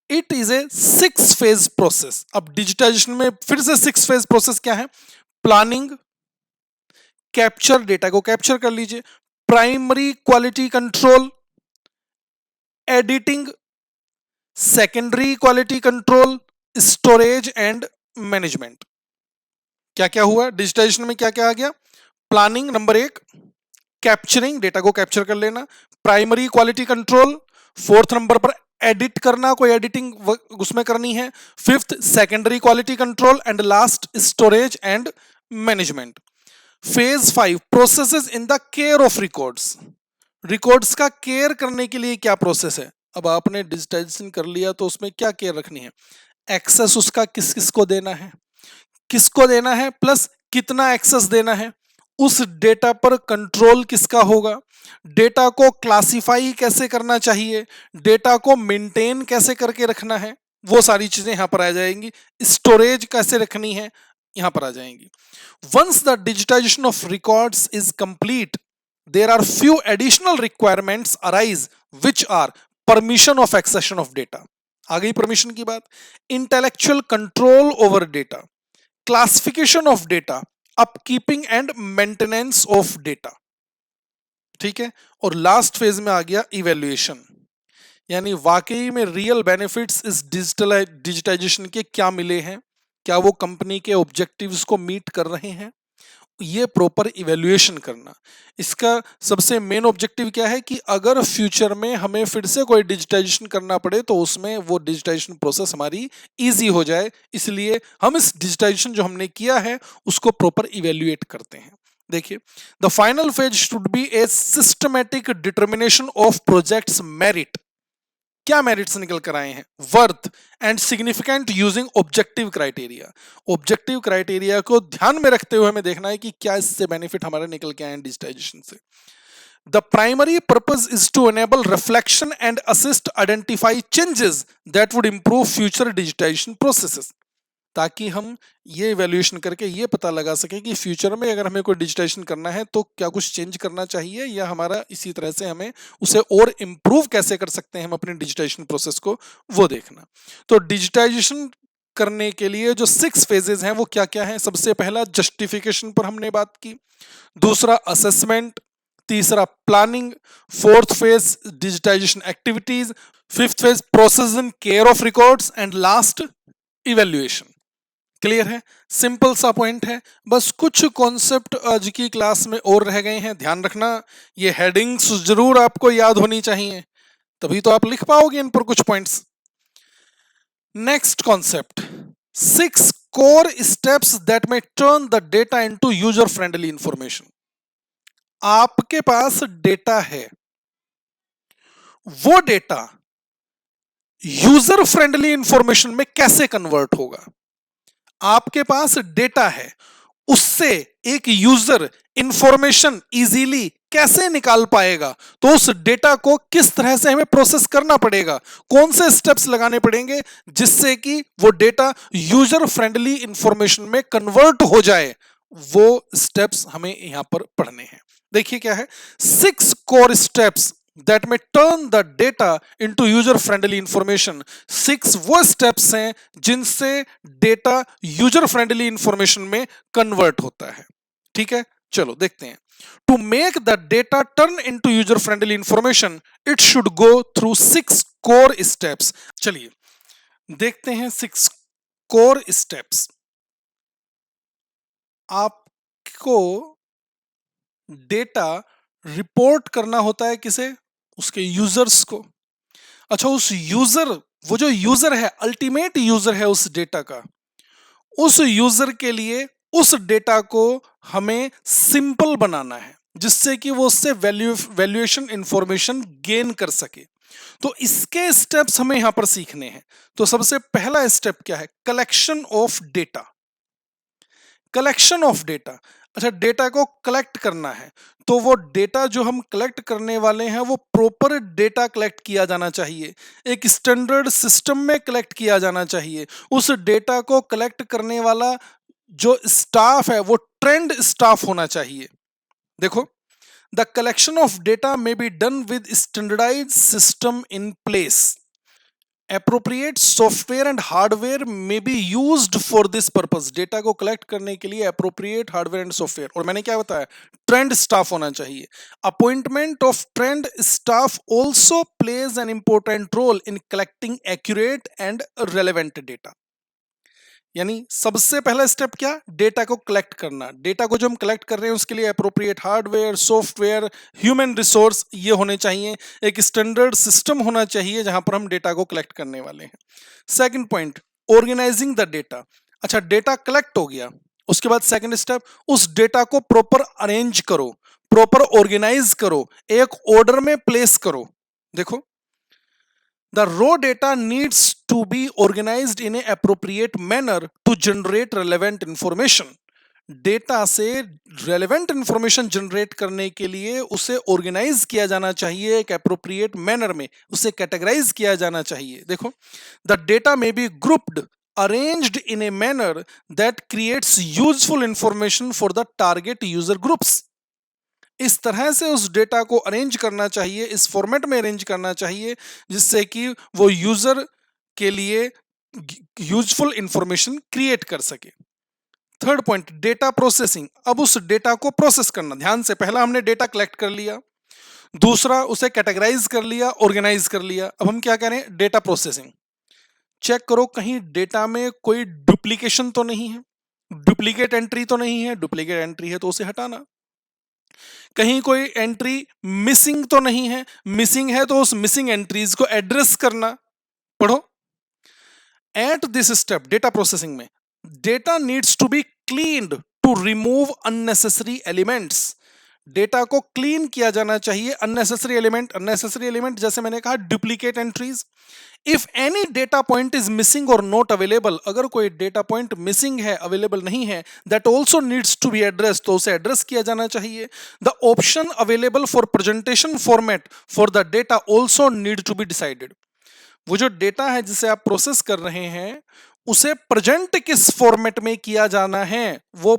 It is a 6 phase process. अब डिजिटाइजेशन में फिर से 6 फेज प्रोसेस क्या है? प्लानिंग, कैप्चर, डेटा को कैप्चर कर लीजिए, primary quality control, editing, secondary quality control, storage and management. क्या क्या हुआ डिजिटाइजेशन में? क्या क्या आ गया? प्लानिंग नंबर 1, कैप्चरिंग, डेटा को कैप्चर कर लेना। Primary quality control, 4th number पर एडिट करना, कोई एडिटिंग उसमें करनी है। 5th secondary quality control and last storage and management. Phase 5 processes in the care of records. Records का केयर करने के लिए क्या प्रोसेस है? अब आपने डिजिटाइजेशन कर लिया तो उसमें क्या केयर रखनी है? एक्सेस उसका किस किस को देना है, किसको देना है, प्लस कितना एक्सेस देना है, उस डेटा पर कंट्रोल किसका होगा, डेटा को क्लासिफाई कैसे करना चाहिए, डेटा को मेंटेन कैसे करके रखना है, वो सारी चीजें यहां पर आ जाएंगी। स्टोरेज कैसे रखनी है यहां पर आ जाएंगी। Once the digitization of records is complete, there are few additional requirements arise which are permission of accession of data. आ गई परमिशन की बात। Intellectual control over data, classification of data, upkeeping and maintenance of data. ठीक है। और last phase में आ गया evaluation, यानी वाकई में रियल बेनिफिट्स इस डिजिटाइजेशन के क्या मिले हैं, क्या वो कंपनी के ऑब्जेक्टिव्स को मीट कर रहे हैं, ये प्रॉपर इवैल्यूएशन करना। इसका सबसे मेन ऑब्जेक्टिव क्या है कि अगर फ्यूचर में हमें फिर से कोई डिजिटाइजेशन करना पड़े तो उसमें वो डिजिटाइजेशन प्रोसेस हमारी इजी हो जाए। इसलिए हम इस डिजिटाइजेशन जो हमने किया है उसको प्रॉपर इवैल्यूएट करते हैं। देखिए, the final phase should be A systematic determination of projects merit. क्या मेरिट्स निकल कर आए हैं? Worth and significant using objective criteria. Objective criteria को ध्यान में रखते हुए हमें देखना है कि क्या इससे बेनिफिट हमारे निकल के आए हैं डिजिटाइजेशन से। The primary purpose is to enable reflection and assist identify changes that would improve future digitization processes, ताकि हम ये इवैल्यूएशन करके ये पता लगा सकें कि फ्यूचर में अगर हमें कोई डिजिटाइजेशन करना है तो क्या कुछ चेंज करना चाहिए या हमारा इसी तरह से हमें उसे और इम्प्रूव कैसे कर सकते हैं हम अपने डिजिटाइजेशन प्रोसेस को, वो देखना। तो डिजिटाइजेशन करने के लिए जो 6 फेजेस हैं वो क्या क्या हैं? सबसे पहला जस्टिफिकेशन पर हमने बात की, दूसरा असेसमेंट, तीसरा planning, 4th phase digitization activities, 5th phase process in care of records and last evaluation. Clear है? सिंपल सा पॉइंट है। बस कुछ कॉन्सेप्ट आज की क्लास में और रह गए हैं, ध्यान रखना। ये हेडिंग्स जरूर आपको याद होनी चाहिए, तभी तो आप लिख पाओगे इन पर कुछ points. Next concept, 6 core steps that may turn the data into user friendly information. आपके पास डेटा है, वो डेटा यूजर फ्रेंडली इंफॉर्मेशन में कैसे कन्वर्ट होगा? आपके पास डेटा है, उससे एक यूजर इंफॉर्मेशन इजीली कैसे निकाल पाएगा, तो उस डेटा को किस तरह से हमें प्रोसेस करना पड़ेगा, कौन से स्टेप्स लगाने पड़ेंगे जिससे कि वो डेटा यूजर फ्रेंडली इंफॉर्मेशन में कन्वर्ट हो जाए, वो स्टेप्स हमें यहां पर पढ़ने हैं। देखिए क्या है, 6 core steps that may turn the data into user friendly information। 6 वो स्टेप्स हैं जिनसे डेटा यूजर फ्रेंडली इंफॉर्मेशन में कन्वर्ट होता है। ठीक है, चलो देखते हैं। To make the data turn into user friendly information, it should go through 6 core steps। चलिए देखते हैं 6 core steps। आपको डेटा रिपोर्ट करना होता है किसे, उसके यूजर्स को। अच्छा, उस यूजर, वो जो यूजर है, अल्टीमेट यूजर है उस डेटा का, उस यूजर के लिए उस डेटा को हमें सिंपल बनाना है जिससे कि वो उससे वैल्यूएशन इंफॉर्मेशन गेन कर सके। तो इसके स्टेप्स हमें यहां पर सीखने हैं। तो सबसे पहला स्टेप क्या है, collection of data. Collection of data, अच्छा डेटा को कलेक्ट करना है, तो वो डेटा जो हम कलेक्ट करने वाले हैं वो प्रॉपर डेटा कलेक्ट किया जाना चाहिए, एक स्टैंडर्ड सिस्टम में कलेक्ट किया जाना चाहिए। उस डेटा को कलेक्ट करने वाला जो स्टाफ है वो ट्रेंड स्टाफ होना चाहिए। देखो, the collection of data may be done with standardized system in place. Appropriate software and hardware may be used for this purpose। Data को कलेक्ट करने के लिए appropriate hardware and software, और मैंने क्या बताया, ट्रेंड स्टाफ होना चाहिए। Appointment of trend staff also plays an important role in collecting accurate and relevant data। यानी सबसे पहला स्टेप क्या, डेटा को कलेक्ट करना। डेटा को जो हम कलेक्ट कर रहे हैं उसके लिए appropriate hardware, software, human resource ये होने चाहिए, एक स्टैंडर्ड सिस्टम होना चाहिए जहां पर हम डेटा को कलेक्ट करने वाले हैं। Second point, organizing the data. अच्छा, डेटा कलेक्ट हो गया, उसके बाद सेकंड स्टेप, उस डेटा को प्रॉपर अरेंज करो, प्रॉपर ऑर्गेनाइज करो, एक ऑर्डर में प्लेस करो। देखो, the raw data needs to be organized in an appropriate manner to generate relevant information। Data से रेलेवेंट इंफॉर्मेशन जनरेट करने के लिए उसे ऑर्गेनाइज किया जाना चाहिए, एक अप्रोप्रिएट मैनर में उसे कैटेगराइज किया जाना चाहिए। देखो, the data may be grouped arranged in a manner that creates useful information for the target user groups. इस तरह से उस डेटा को अरेंज करना चाहिए, इस फॉर्मेट में अरेंज करना चाहिए जिससे कि वो यूजर के लिए यूजफुल इंफॉर्मेशन क्रिएट कर सके। Third point, data processing. अब उस डेटा को प्रोसेस करना। ध्यान से, पहला हमने डेटा कलेक्ट कर लिया, दूसरा उसे कैटेगराइज कर लिया, ऑर्गेनाइज कर लिया, अब हम क्या करें, डेटा प्रोसेसिंग। चेक करो कहीं डेटा में कोई डुप्लीकेशन तो नहीं है, डुप्लीकेट एंट्री तो नहीं है। डुप्लीकेट एंट्री है तो उसे हटाना। कहीं कोई एंट्री मिसिंग तो नहीं है, मिसिंग है तो उस मिसिंग एंट्रीज को एड्रेस करना। पढ़ो, at this step data processing में data needs to be cleaned to remove unnecessary elements. Data को क्लीन किया जाना चाहिए, अननेसेसरी एलिमेंट जैसे मैंने कहा duplicate entries. If any data point is missing or not available, अगर कोई डेटा पॉइंट मिसिंग है, अवेलेबल नहीं है, that also needs to be address, तो उसे एड्रेस किया जाना चाहिए। The option available for presentation format for the data also need to be decided. वो जो डेटा है जिसे आप प्रोसेस कर रहे हैं उसे प्रेजेंट किस फॉर्मेट में किया जाना है, वो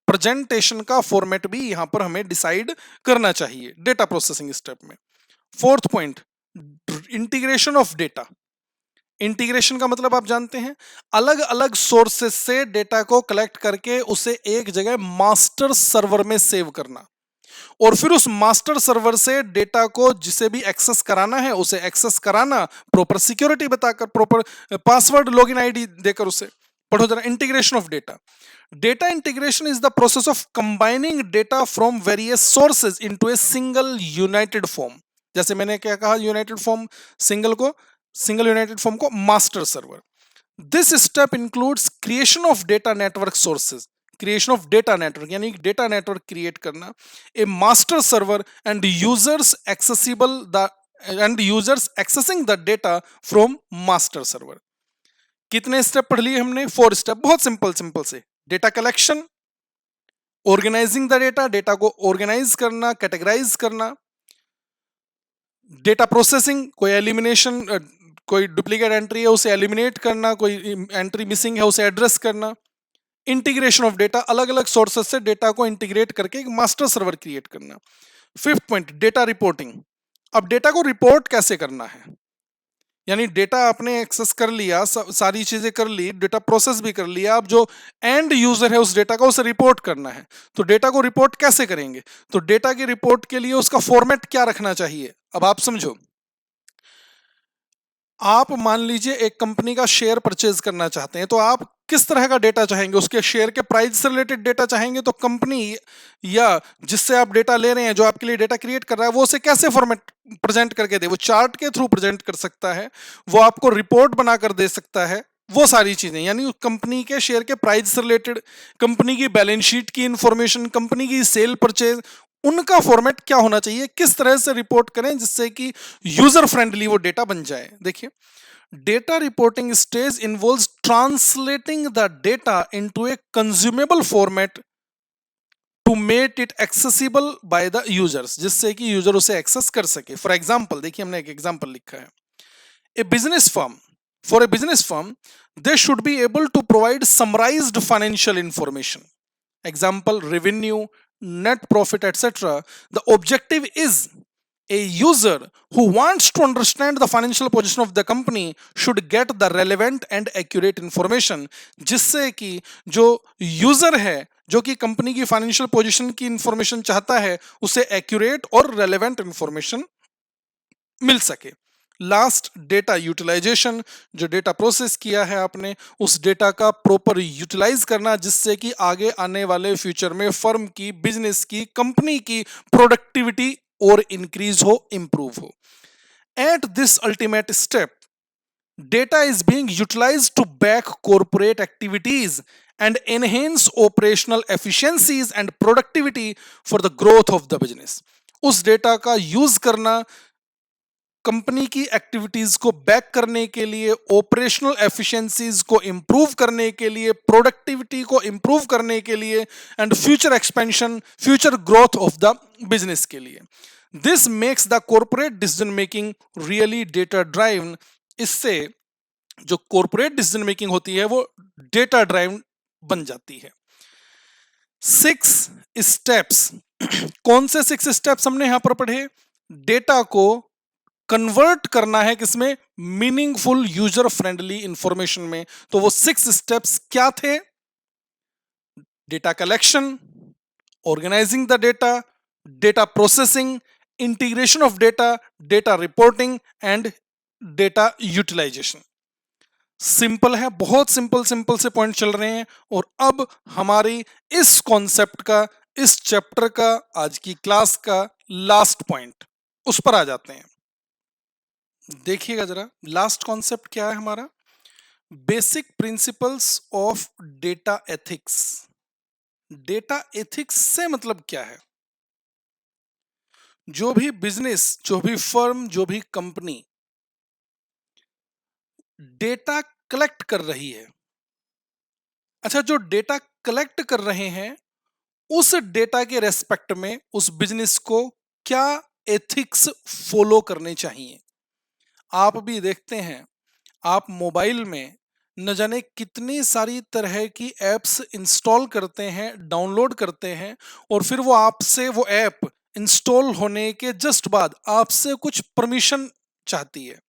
प्रेजेंटेशन का फॉर्मेट भी यहां पर हमें डिसाइड करना चाहिए डेटा प्रोसेसिंग स्टेप में। Fourth point, integration of data. Integration का मतलब आप जानते हैं, अलग अलग सोर्सेस से डेटा को कलेक्ट करके उसे एक जगह मास्टर सर्वर में सेव करना, और फिर उस मास्टर सर्वर से डेटा को जिसे भी एक्सेस कराना है उसे एक्सेस कराना, प्रॉपर सिक्योरिटी बताकर, प्रॉपर पासवर्ड, लॉगिन आईडी देकर उसे। पढ़ो जरा, integration of data. Data integration is the process of combining data from various sources into a single united form. जैसे मैंने क्या कहा, united form, single united form को master server. This step includes creation of data network sources. Creation of data network यानी data network create करना, a master server and users accessing the data from master server. कितने step पढ़ लिए हमने, 4 step, बहुत simple से। Data collection, organizing the data, data को organize करना, कैटेगराइज करना, डेटा प्रोसेसिंग, कोई एलिमिनेशन, कोई डुप्लीकेट एंट्री है उसे एलिमिनेट करना, कोई एंट्री मिसिंग है उसे एड्रेस करना, इंटीग्रेशन ऑफ डेटा, अलग अलग सोर्सेस से डेटा को इंटीग्रेट करके एक मास्टर सर्वर क्रिएट करना। Fifth point, data reporting. अब डेटा को रिपोर्ट कैसे करना है, यानी डेटा आपने एक्सेस कर लिया, सारी चीजें कर ली, डेटा प्रोसेस भी कर लिया, अब जो एंड यूजर है उस डेटा को उसे रिपोर्ट करना है। तो डेटा को रिपोर्ट कैसे करेंगे, तो डेटा की रिपोर्ट के लिए उसका फॉर्मेट क्या रखना चाहिए। अब आप समझो, आप मान लीजिए एक कंपनी का शेयर परचेज करना चाहते हैं, तो आप किस तरह का डेटा चाहेंगे, उसके शेयर के प्राइस से रिलेटेड डेटा चाहेंगे, तो कंपनी या जिससे आप डेटा ले रहे हैं, जो आपके लिए डेटा क्रिएट कर रहा है, वो उसे कैसे फॉर्मेट प्रेजेंट करके दे, वो चार्ट के थ्रू प्रेजेंट कर सकता है, वो आपको रिपोर्ट बनाकर दे सकता है, वो सारी चीजें, यानी कंपनी के शेयर के प्राइस से रिलेटेड, कंपनी की बैलेंस शीट की इंफॉर्मेशन, कंपनी की सेल परचेज, उनका फॉर्मेट क्या होना चाहिए, किस तरह से रिपोर्ट करें जिससे कि यूजर फ्रेंडली वो डेटा बन जाए। देखिए, data reporting stage involves translating the data into a consumable format to make it accessible by the users, जिससे कि यूजर उसे एक्सेस कर सके। फॉर एग्जांपल, देखिए हमने एक एग्जांपल लिखा है, a business firm, for a business firm they should be able to provide summarized financial information, example revenue, net profit, etc. The objective is a user who wants to understand the financial position of the company should get the relevant and accurate information, जिससे कि जो user है, जो कि company की financial position की information चाहता है, उसे एक्यूरेट और रेलेवेंट इंफॉर्मेशन मिल सके। लास्ट, डेटा यूटिलाइजेशन, जो डेटा प्रोसेस किया है आपने, उस डेटा का प्रॉपर यूटिलाइज करना, जिससे कि आगे आने वाले फ्यूचर में फर्म की, बिजनेस की, कंपनी की प्रोडक्टिविटी और इंक्रीज हो, इंप्रूव हो। At this ultimate step, data is being utilized to back corporate activities and enhance operational efficiencies and productivity for the growth of the business। उस data का use करना company की activities को back करने के लिए, ऑपरेशनल एफिशिएंसीज को improve करने के लिए, प्रोडक्टिविटी को इंप्रूव करने के लिए, and future expansion, future growth of the business के लिए। This makes the corporate decision making really data driven. इससे जो कॉर्पोरेट डिसीजन मेकिंग होती है वो डेटा ड्राइवन बन जाती है। 6 स्टेप्स, कौन से 6 स्टेप्स हमने यहां पर पढ़े, डेटा को कन्वर्ट करना है किसमें, मीनिंगफुल यूजर फ्रेंडली इंफॉर्मेशन में। तो वो 6 स्टेप्स क्या थे, data collection, organizing the data, data processing, integration of data, data reporting and data utilization. Simple है, बहुत सिंपल सिंपल से पॉइंट चल रहे हैं। और अब हमारी इस कॉन्सेप्ट का, इस चैप्टर का, आज की क्लास का लास्ट पॉइंट, उस पर आ जाते हैं। देखिएगा जरा, लास्ट कॉन्सेप्ट क्या है हमारा, basic principles of data ethics. Data ethics से मतलब क्या है, जो भी बिजनेस, जो भी फर्म, जो भी कंपनी डेटा कलेक्ट कर रही है, अच्छा, जो डेटा कलेक्ट कर रहे हैं उस डेटा के रेस्पेक्ट में उस बिजनेस को क्या एथिक्स फॉलो करने चाहिए। आप भी देखते हैं, आप मोबाइल में न जाने कितनी सारी तरह की एप्स इंस्टॉल करते हैं, डाउनलोड करते हैं, और फिर वो आपसे, वो ऐप इंस्टॉल होने के जस्ट बाद आपसे कुछ परमिशन चाहती है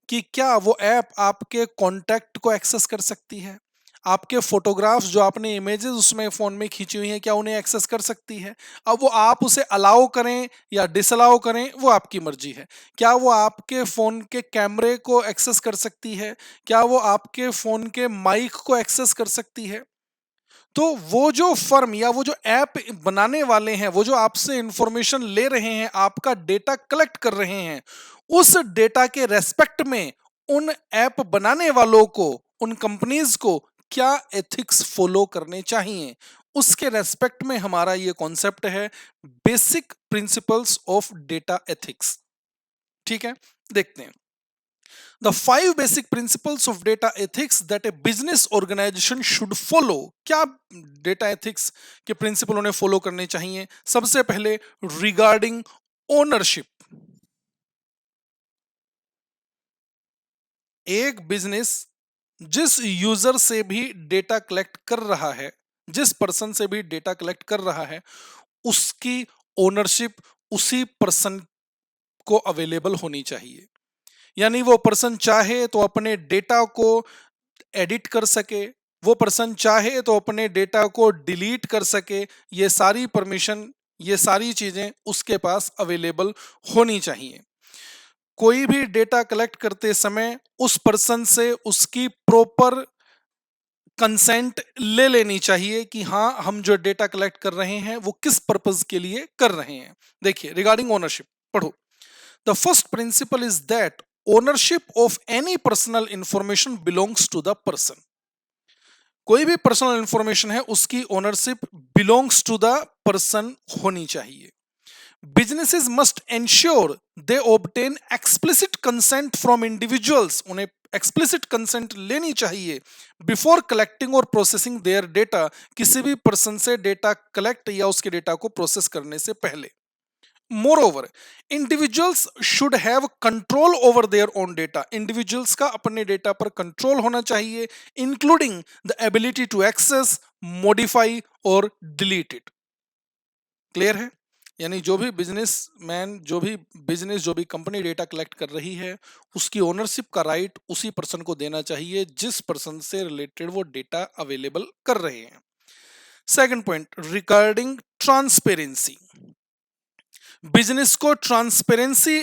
कि क्या वो ऐप आपके कॉन्टैक्ट को एक्सेस कर सकती है, आपके फोटोग्राफ्स जो आपने इमेजेस उसमें फोन में खींची हुई हैं, क्या उन्हें एक्सेस कर सकती है। अब वो आप उसे अलाउ करें या डिसअलाउ करें, वो आपकी मर्जी है। क्या वो आपके फोन के कैमरे को एक्सेस कर सकती है, क्या वो आपके फोन के माइक को एक्सेस कर सकती है। तो वो जो फर्म या वो जो ऐप बनाने वाले हैं, वो जो आपसे इंफॉर्मेशन ले रहे हैं, आपका डेटा कलेक्ट कर रहे हैं, उस डेटा के रेस्पेक्ट में उन ऐप बनाने वालों को, उन कंपनीज को क्या एथिक्स फॉलो करने चाहिए, उसके रेस्पेक्ट में हमारा ये कॉन्सेप्ट है, basic principles of data ethics. ठीक है, देखते हैं। The five basic principles of data ethics that a business organization should follow. क्या डेटा एथिक्स के प्रिंसिपल उन्हें फॉलो करने चाहिए? सबसे पहले रिगार्डिंग ओनरशिप। एक बिजनेस जिस यूजर से भी डेटा कलेक्ट कर रहा है, जिस पर्सन से भी डेटा कलेक्ट कर रहा है, उसकी ओनरशिप उसी पर्सन को अवेलेबल होनी चाहिए। यानी वो पर्सन चाहे तो अपने डेटा को एडिट कर सके, वो पर्सन चाहे तो अपने डेटा को डिलीट कर सके। ये सारी परमिशन, ये सारी चीजें उसके पास अवेलेबल होनी चाहिए। कोई भी डेटा कलेक्ट करते समय उस पर्सन से उसकी प्रॉपर कंसेंट ले लेनी चाहिए कि हाँ, हम जो डेटा कलेक्ट कर रहे हैं वो किस पर्पज के लिए कर रहे हैं। देखिए, रिगार्डिंग ओनरशिप पढ़ो। The first principle is that ownership of any personal information belongs to the person. कोई भी पर्सनल इंफॉर्मेशन है उसकी ownership belongs to the person होनी चाहिए। Businesses must ensure they obtain explicit consent from individuals. उन्हें explicit consent लेनी चाहिए before collecting or processing their data, किसी भी पर्सन से डेटा कलेक्ट या उसके डेटा को प्रोसेस करने से पहले। Moreover, individuals should have control over their own data. Individuals का अपने डेटा पर कंट्रोल होना चाहिए, including the ability to access, modify और delete it. क्लियर है? यानी जो भी बिजनेसमैन, जो भी कंपनी डेटा कलेक्ट कर रही है, उसकी ओनरशिप का राइट उसी पर्सन को देना चाहिए जिस पर्सन से रिलेटेड वो डेटा अवेलेबल कर रहे हैं। Second point, regarding transparency. Business को ट्रांसपेरेंसी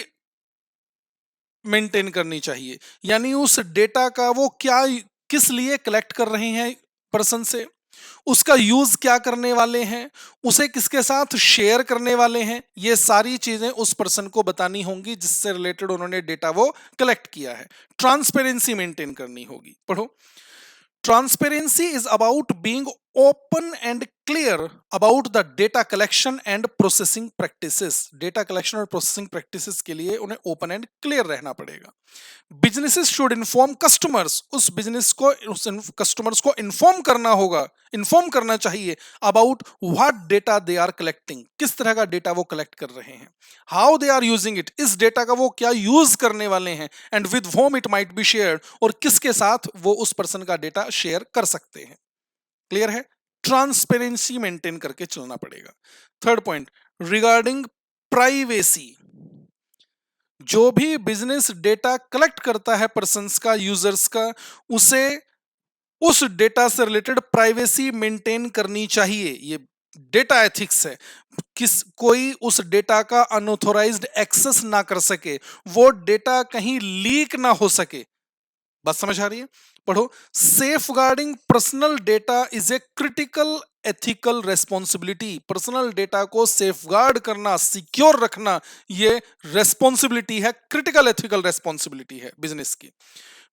मेंटेन करनी चाहिए, यानी उस डेटा का वो क्या, किस लिए कलेक्ट कर रहे हैं पर्सन से, उसका यूज क्या करने वाले हैं, उसे किसके साथ शेयर करने वाले हैं, ये सारी चीजें उस पर्सन को बतानी होंगी जिससे रिलेटेड उन्होंने डेटा वो कलेक्ट किया है। ट्रांसपेरेंसी मेंटेन करनी होगी। पढ़ो। Transparency is about being open and clear about the data collection and processing practices. Data collection और प्रोसेसिंग प्रैक्टिसेस के लिए उन्हें ओपन एंड क्लियर रहना पड़ेगा। Businesses should inform customers. उस बिजनेस को, उस कस्टमर्स को इन्फॉर्म करना होगा, इन्फॉर्म करना चाहिए about what data they are collecting. किस तरह का डेटा वो कलेक्ट कर रहे हैं, how they are using it, इस डेटा का वो क्या यूज करने वाले हैं, and with whom it might be shared, और किसके साथ वो उस पर्सन का डेटा शेयर कर सकते हैं। क्लियर है? ट्रांसपेरेंसी मेंटेन करके चलना पड़ेगा। Third point, regarding privacy. जो भी बिजनेस डेटा कलेक्ट करता है पर्संस का, यूजर्स का, उसे उस डेटा से रिलेटेड प्राइवेसी मेंटेन करनी चाहिए। ये डेटा एथिक्स है। कोई उस डेटा का अनऑथोराइज्ड एक्सेस ना कर सके, वो डेटा कहीं लीक ना हो सके। बात समझ आ रही है? पढ़ो। Safeguarding personal data is a critical ethical responsibility. Personal data को सेफ गार्ड करना, सिक्योर रखना, ये रेस्पॉन्सिबिलिटी है, क्रिटिकल एथिकल रेस्पॉन्सिबिलिटी है बिजनेस की।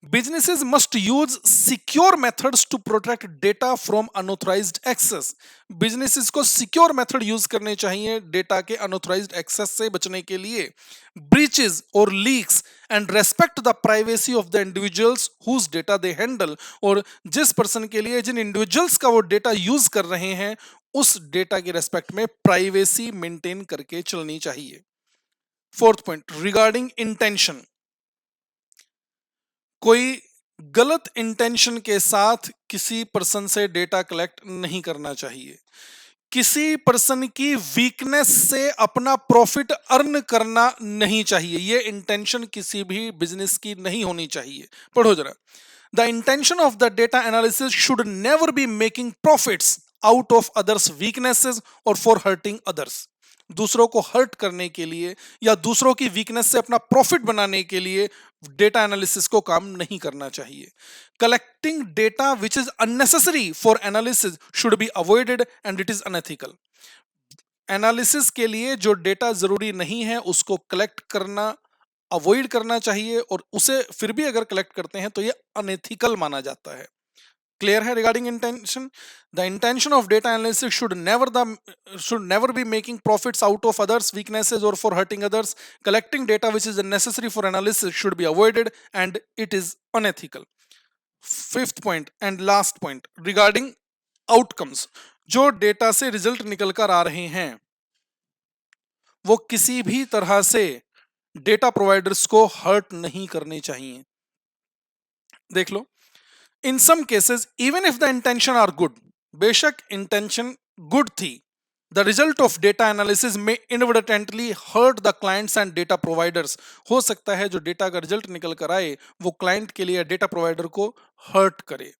Businesses must use secure methods to protect data from unauthorized access. Businesses को secure method use करने चाहिए डेटा के unauthorized access से बचने के लिए। Breaches or leaks and respect the privacy of the individuals whose data they handle. और जिस पर्सन के लिए, जिन इंडिविजुअल्स का वो डेटा यूज कर रहे हैं, उस डेटा की रेस्पेक्ट में प्राइवेसी मेंटेन करके चलनी चाहिए। Fourth point, regarding intention. कोई गलत इंटेंशन के साथ किसी पर्सन से डेटा कलेक्ट नहीं करना चाहिए। किसी पर्सन की वीकनेस से अपना प्रॉफिट अर्न करना नहीं चाहिए। ये इंटेंशन किसी भी बिजनेस की नहीं होनी चाहिए। पढ़ो जरा। The intention of the data analysis should never be making profits out of others weaknesses और फॉर हर्टिंग अदर्स। दूसरों को हर्ट करने के लिए या दूसरों की वीकनेस से अपना प्रॉफिट बनाने के लिए डेटा एनालिसिस को काम नहीं करना चाहिए। Collecting data which is unnecessary for analysis should be avoided and it is unethical. Analysis के लिए जो डेटा जरूरी नहीं है उसको कलेक्ट करना अवॉइड करना चाहिए, और उसे फिर भी अगर कलेक्ट करते हैं तो ये अनएथिकल माना जाता है। क्लियर है regarding intention? The intention of data analysis should never be making profits out of others weaknesses or for hurting others. Collecting data which is necessary for analysis should be avoided and it is unethical. Fifth point and last point regarding outcomes, जो data से result निकल कर आ रहे हैं वो किसी भी तरह से डेटा प्रोवाइडर्स को हर्ट नहीं करने चाहिए। देख लो, in some cases even if the intention are good, बेशक इंटेंशन गुड थी, the result of data analysis may inadvertently hurt the clients and data providers. हो सकता है जो डेटा का रिजल्ट निकल कर आए वो क्लाइंट के लिए डेटा प्रोवाइडर को हर्ट करे।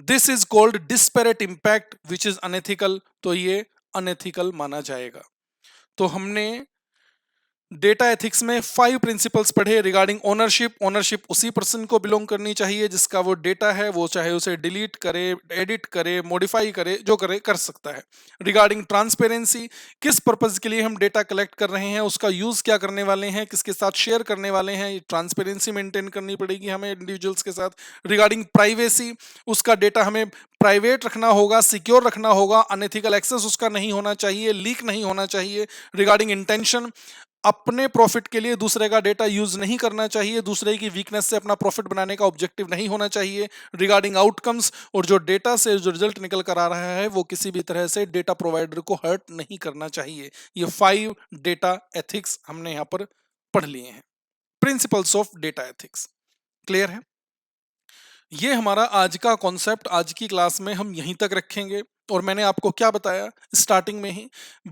This is called disparate impact which is unethical, तो ये अनएथिकल माना जाएगा। तो हमने डेटा एथिक्स में 5 प्रिंसिपल्स पढ़े रिगार्डिंग ओनरशिप। ओनरशिप उसी पर्सन को बिलोंग करनी चाहिए जिसका वो डेटा है, वो चाहे उसे डिलीट करे, एडिट करे, मॉडिफाई करे, जो करे कर सकता है। रिगार्डिंग ट्रांसपेरेंसी, किस पर्पज के लिए हम डेटा कलेक्ट कर रहे हैं, उसका यूज क्या करने वाले हैं, किसके साथ शेयर करने वाले हैं, ये ट्रांसपेरेंसी मेंटेन करनी पड़ेगी हमें इंडिविजुअल्स के साथ। रिगार्डिंग प्राइवेसी, उसका डेटा हमें प्राइवेट रखना होगा, सिक्योर रखना होगा, अनएथिकल एक्सेस उसका नहीं होना चाहिए, लीक नहीं होना चाहिए। रिगार्डिंग इंटेंशन, अपने प्रॉफिट के लिए दूसरे का डेटा यूज नहीं करना चाहिए, दूसरे की वीकनेस से अपना प्रॉफिट बनाने का ऑब्जेक्टिव नहीं होना चाहिए। रिगार्डिंग आउटकम्स, और जो डेटा से जो रिजल्ट निकल कर आ रहा है वो किसी भी तरह से डेटा प्रोवाइडर को हर्ट नहीं करना चाहिए। ये 5 डेटा एथिक्स हमने यहां पर पढ़ लिए हैं, principles of data ethics. Clear है? ये हमारा आज का कॉन्सेप्ट, आज की क्लास में हम यहीं तक रखेंगे। और मैंने आपको क्या बताया स्टार्टिंग में ही,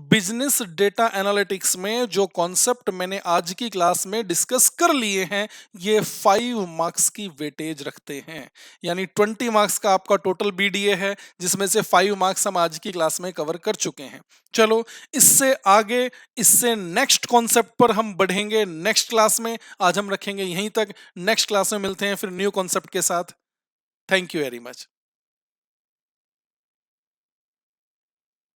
बिजनेस डेटा एनालिटिक्स में जो कॉन्सेप्ट मैंने आज की क्लास में डिस्कस कर लिए हैं ये 5 मार्क्स की वेटेज रखते हैं, यानी 20 मार्क्स का आपका टोटल बीडीए है जिसमें से 5 मार्क्स हम आज की क्लास में कवर कर चुके हैं। चलो इससे आगे, इससे नेक्स्ट कॉन्सेप्ट पर हम बढ़ेंगे नेक्स्ट क्लास में। आज हम रखेंगे यहीं तक, नेक्स्ट क्लास में मिलते हैं फिर न्यू कॉन्सेप्ट के साथ। Thank you very much.